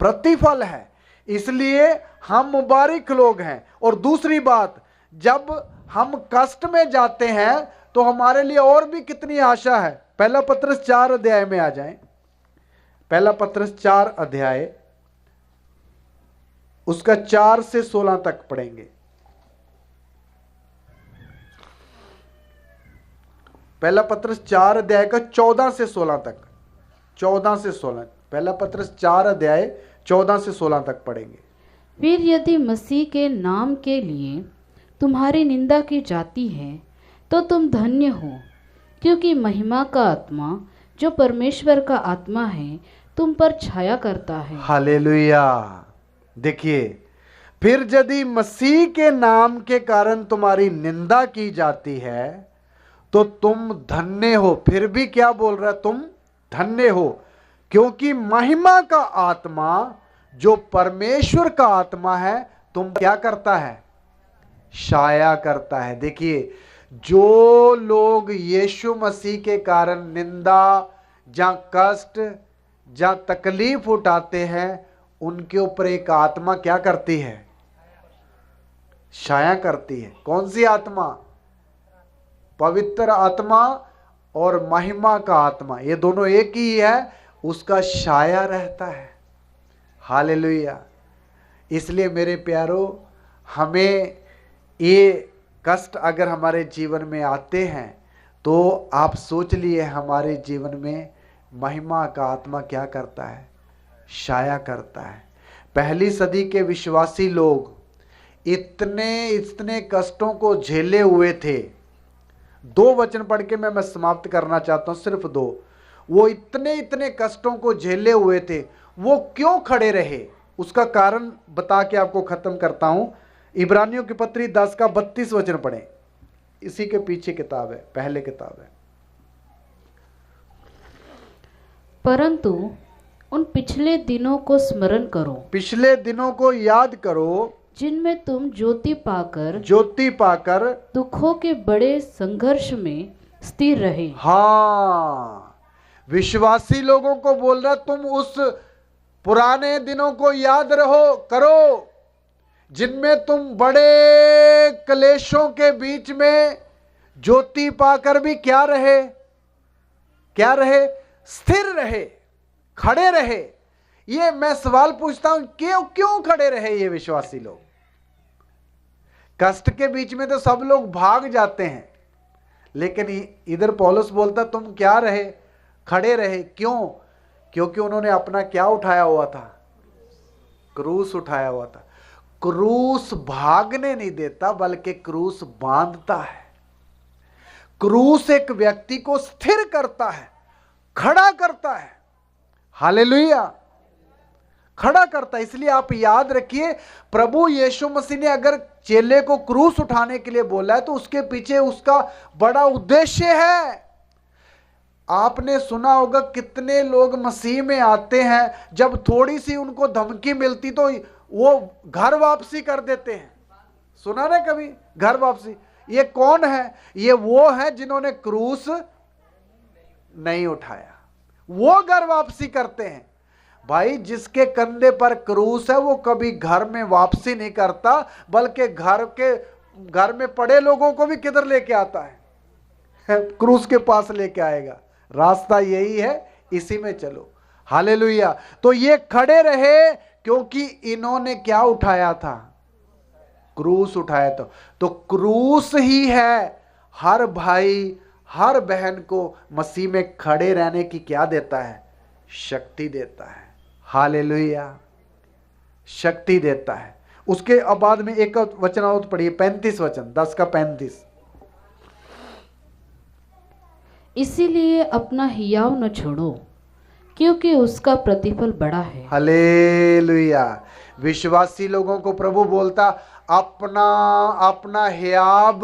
प्रतिफल है। इसलिए हम मुबारक लोग हैं। और दूसरी बात, जब हम कष्ट में जाते हैं तो हमारे लिए और भी कितनी आशा है। पहला पत्रस 4 अध्याय में आ जाएं। पहला पत्रस 4 अध्याय उसका 4 से 16 तक पढ़ेंगे। पहला पत्रस 4 अध्याय का 14 से 16 तक, 14 से 16, पहला पत्रस 4 अध्याय 14 से 16 तक पढ़ेंगे। फिर यदि मसीह के नाम के लिए तुम्हारी निंदा की जाती है तो तुम धन्य हो, क्योंकि महिमा का आत्मा जो परमेश्वर का आत्मा है तुम पर छाया करता है। हालेलुया। देखिए, फिर यदि मसीह के नाम के कारण तुम्हारी निंदा की जाती है तो तुम धन्य हो। फिर भी क्या बोल रहा है? तुम धन्य हो, क्योंकि महिमा का आत्मा जो परमेश्वर का आत्मा है तुम क्या करता है? छाया करता है। देखिए, जो लोग यीशु मसीह के कारण निंदा या कष्ट या तकलीफ उठाते हैं, उनके ऊपर एक आत्मा क्या करती है? छाया करती है। कौन सी आत्मा? पवित्र आत्मा और महिमा का आत्मा, ये दोनों एक ही है, उसका छाया रहता है। हालेलुया। इसलिए मेरे प्यारो, हमें ये कष्ट अगर हमारे जीवन में आते हैं तो आप सोच लिए हमारे जीवन में महिमा का आत्मा क्या करता है? छाया करता है। पहली सदी के विश्वासी लोग इतने कष्टों को झेले हुए थे। 2 वचन पढ़ के मैं समाप्त करना चाहता हूं, सिर्फ 2। वो इतने कष्टों को झेले हुए थे, वो क्यों खड़े रहे? उसका कारण बता के आपको खत्म करता हूं। इब्रानियों की पत्री 10 का 32 वचन पढ़ें। इसी के पीछे किताब है, पहले किताब है। परंतु उन पिछले दिनों को स्मरण करो, पिछले दिनों को याद करो, जिनमें तुम ज्योति पाकर दुखों के बड़े संघर्ष में स्थिर रहे। हाँ, विश्वासी लोगों को बोल रहा, तुम उस पुराने दिनों को याद करो जिनमें तुम बड़े क्लेशों के बीच में ज्योति पाकर भी क्या रहे? स्थिर रहे, खड़े रहे। ये मैं सवाल पूछता हूं, क्यों खड़े रहे ये विश्वासी लोग? कष्ट के बीच में तो सब लोग भाग जाते हैं, लेकिन इधर पौलुस बोलता तुम क्या रहे? खड़े रहे। क्यों? क्योंकि उन्होंने अपना क्या उठाया हुआ था? क्रूस उठाया हुआ था। क्रूस भागने नहीं देता, बल्कि क्रूस बांधता है। क्रूस एक व्यक्ति को स्थिर करता है, खड़ा करता है। हालेलुया, खड़ा करता है। इसलिए आप याद रखिए, प्रभु यीशु मसीह ने अगर चेले को क्रूस उठाने के लिए बोला है तो उसके पीछे उसका बड़ा उद्देश्य है। आपने सुना होगा कितने लोग मसीह में आते हैं, जब थोड़ी सी उनको धमकी मिलती तो वो घर वापसी कर देते हैं। सुना ना कभी घर वापसी? ये कौन है? ये वो है जिन्होंने क्रूस नहीं उठाया, वो घर वापसी करते हैं। भाई, जिसके कंधे पर क्रूस है वो कभी घर में वापसी नहीं करता, बल्कि घर में पड़े लोगों को भी किधर लेके आता है? क्रूस के पास लेके आएगा। रास्ता यही है, इसी में चलो। हालेलुया। तो ये खड़े रहे क्योंकि इन्होंने क्या उठाया था? क्रूस उठाया था। तो क्रूस ही है हर भाई हर बहन को मसीह में खड़े रहने की क्या देता है? शक्ति देता है। हालेलुया, शक्ति देता है। उसके बाद में एक वचन और पढ़िए, 35 वचन, 10 का 35। इसीलिए अपना हियाव न छोड़ो, क्योंकि उसका प्रतिफल बड़ा है। हालेलुया। विश्वासी लोगों को प्रभु बोलता, अपना हियाव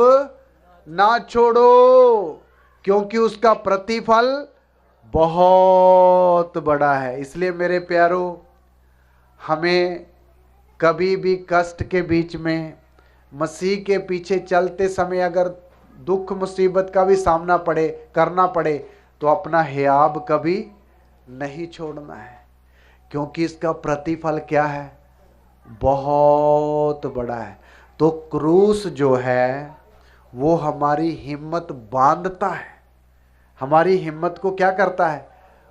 ना छोड़ो, क्योंकि उसका प्रतिफल बहुत बड़ा है। इसलिए मेरे प्यारो, हमें कभी भी कष्ट के बीच में मसीह के पीछे चलते समय अगर दुख मुसीबत का भी सामना करना पड़े तो अपना हियाव कभी नहीं छोड़ना है, क्योंकि इसका प्रतिफल क्या है? बहुत बड़ा है। तो क्रूस जो है वो हमारी हिम्मत बांधता है, हमारी हिम्मत को क्या करता है?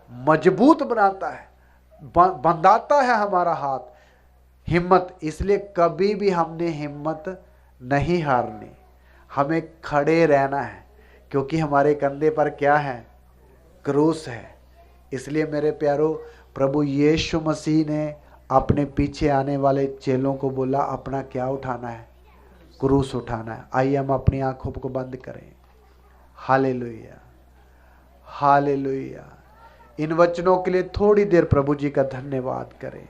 मजबूत बनाता है, बंधाता है हमारा हाथ, हिम्मत। इसलिए कभी भी हमने हिम्मत नहीं हारनी, हमें खड़े रहना है, क्योंकि हमारे कंधे पर क्या है? क्रूस है। इसलिए मेरे प्यारो, प्रभु यीशु मसीह ने अपने पीछे आने वाले चेलों को बोला, अपना क्या उठाना है? क्रूस उठाना है। आइए हम अपनी आंखों को बंद करें। Hallelujah, hallelujah. इन वचनों के लिए थोड़ी देर प्रभु जी का धन्यवाद करें,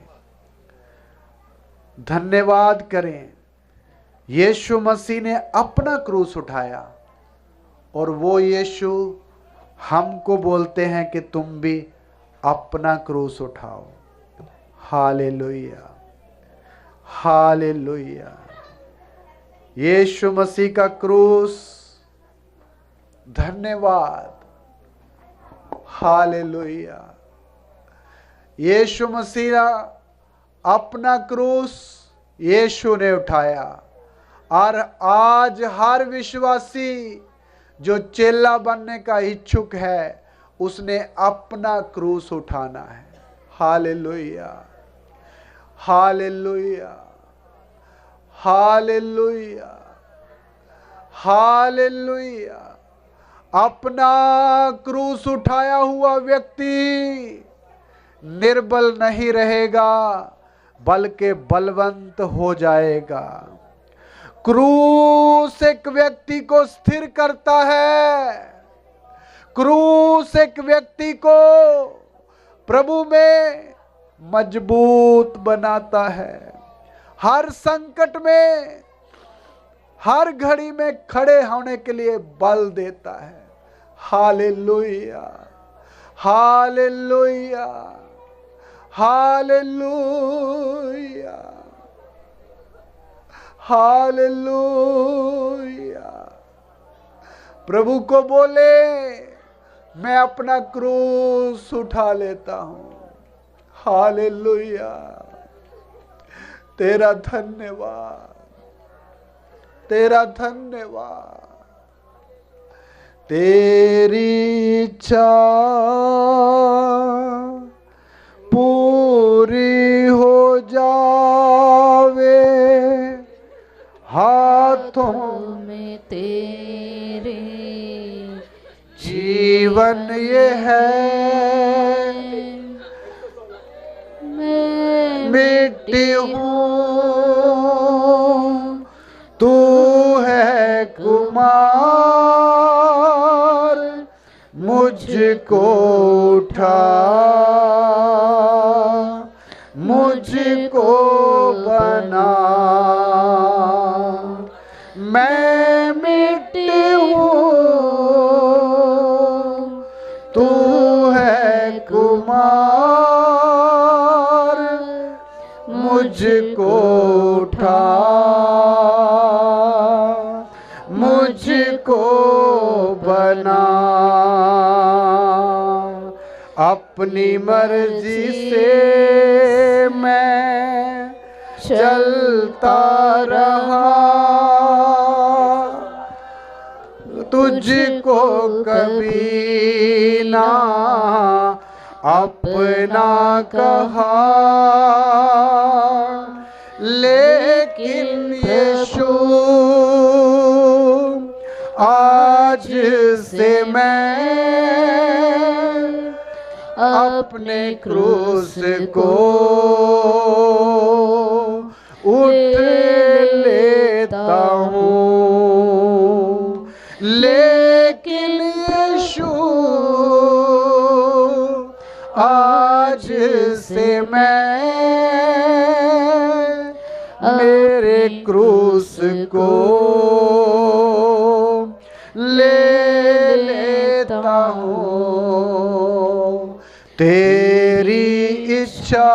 धन्यवाद करें। यीशु मसीह ने अपना क्रूस उठाया और वो यीशु हमको बोलते हैं कि तुम भी अपना क्रूस उठाओ। Hallelujah, hallelujah. यीशु मसीह का क्रूस, धन्यवाद। हालेलुया। यीशु मसीह अपना क्रूस यीशु ने उठाया, और आज हर विश्वासी जो चेला बनने का इच्छुक है उसने अपना क्रूस उठाना है। Hallelujah, hallelujah, hallelujah, hallelujah. अपना क्रूस उठाया हुआ व्यक्ति निर्बल नहीं रहेगा, बल्कि बलवंत हो जाएगा। क्रूस एक व्यक्ति को स्थिर करता है, क्रूस एक व्यक्ति को प्रभु में मजबूत बनाता है, हर संकट में हर घड़ी में खड़े होने के लिए बल देता है। Hallelujah, hallelujah, hallelujah, hallelujah. प्रभु को बोले, मैं अपना क्रूस उठा लेता हूं। हालेलुया। तेरा धन्यवाद, तेरा धन्यवाद। तेरी इच्छा पूरी हो जावे, हाथों में तेरे जीवन ये है, मैं मिट्टी हूँ, तू है कुमार, मुझको उठा, मुझको बना। मैं मिट्टी हूँ, तू है कुमार, मुझको उठा, मुझको बना। अपनी मर्जी से मैं चलता रहा, तुझको कभी ना अपना कहा, लेकिन यीशु आज से मैं अपने क्रूस को उठ लेता हूँ, लेकिन यीशु आज से मैं मेरे क्रूस को ले लेता हूँ। तेरी इच्छा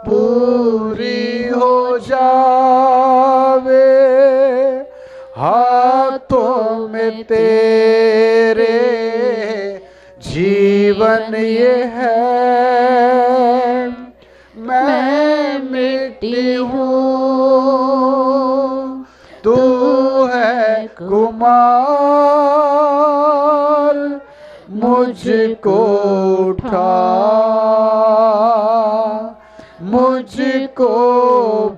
पूरी हो जावे, हाथों में तेरे जीवन ये है। मैं मिट्टी हूँ, तू है कुमार, मुझको उठा, मुझको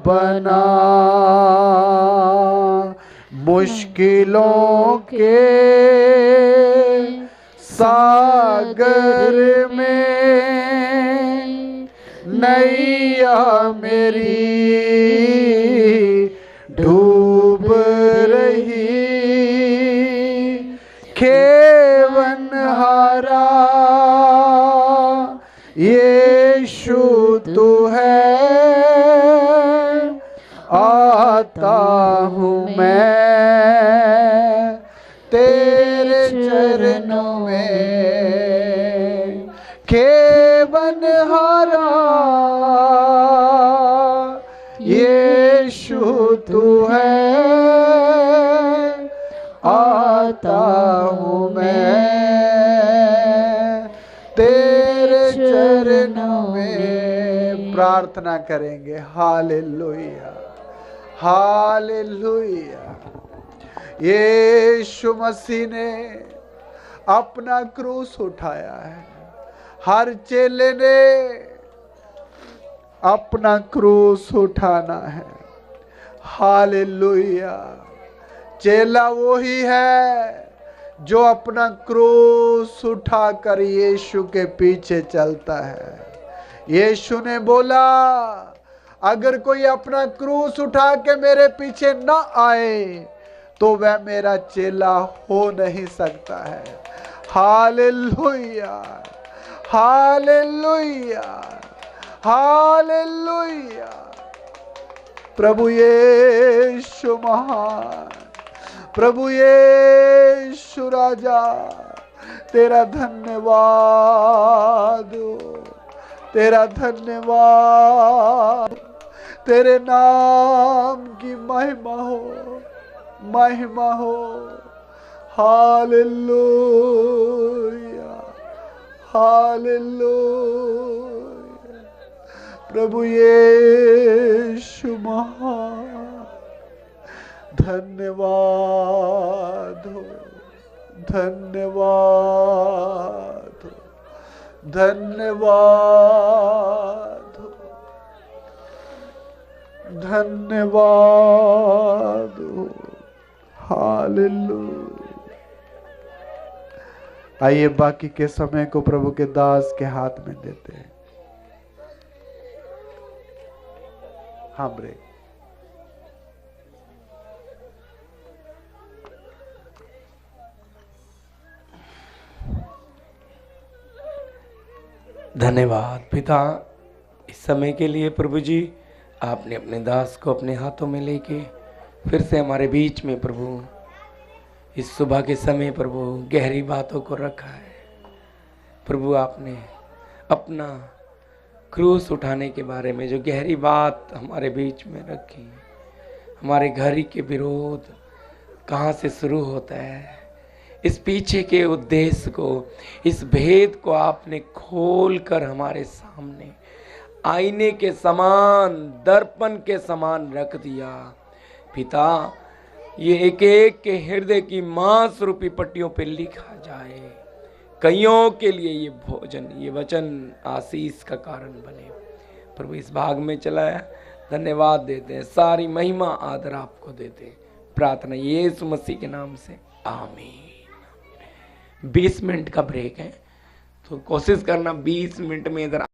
बना। मुश्किलों के सागर में नैया मेरी डूब रही, खेवनहारा यीशु तू है, आता हूँ मैं तेरे चरणों में। खेवनहारा यीशु तू है, आता हूँ मैं तेरे चरणों में। प्रार्थना करेंगे। Hallelujah, hallelujah. यीशु मसीह ने अपना क्रूस उठाया है। हर चेले ने अपना क्रूस उठाना है। हालेलुया। चेला वही है जो अपना क्रूस उठाकर यीशु के पीछे चलता है। यीशु ने बोला, अगर कोई अपना क्रूस उठा के मेरे पीछे ना आए तो वह मेरा चेला हो नहीं सकता है। Hallelujah, hallelujah, hallelujah. प्रभु यीशु महान, प्रभु यीशु राजा, तेरा धन्यवाद हो, तेरा धन्यवाद। तेरे नाम की महिमा हो, महिमा हो। Hallelujah, hallelujah. प्रभु यीशु महान, धन्यवाद हो, धन्यवाद हो, धन्यवाद हो, धन्यवाद हो। हालेलुया। आइए बाकी के समय को प्रभु के दास के हाथ में देते हैं। हाँ ब्रेक। धन्यवाद पिता इस समय के लिए। प्रभु जी, आपने अपने दास को अपने हाथों में लेके फिर से हमारे बीच में प्रभु इस सुबह के समय प्रभु गहरी बातों को रखा है। प्रभु आपने अपना क्रूस उठाने के बारे में जो गहरी बात हमारे बीच में रखी, हमारे घर के विरोध कहाँ से शुरू होता है, इस पीछे के उद्देश्य को, इस भेद को आपने खोल कर हमारे सामने आईने के समान, दर्पण के समान रख दिया। पिता, ये एक एक के हृदय की मांस रूपी पट्टियों पे लिखा जाए। कईयों के लिए ये भोजन, ये वचन आशीष का कारण बने। प्रभु इस भाग में चलाया, धन्यवाद देते हैं, सारी महिमा आदर आपको देते हैं। प्रार्थना यीशु मसीह के नाम से, आमीन। 20 मिनट का ब्रेक है, तो कोशिश करना 20 मिनट में इधर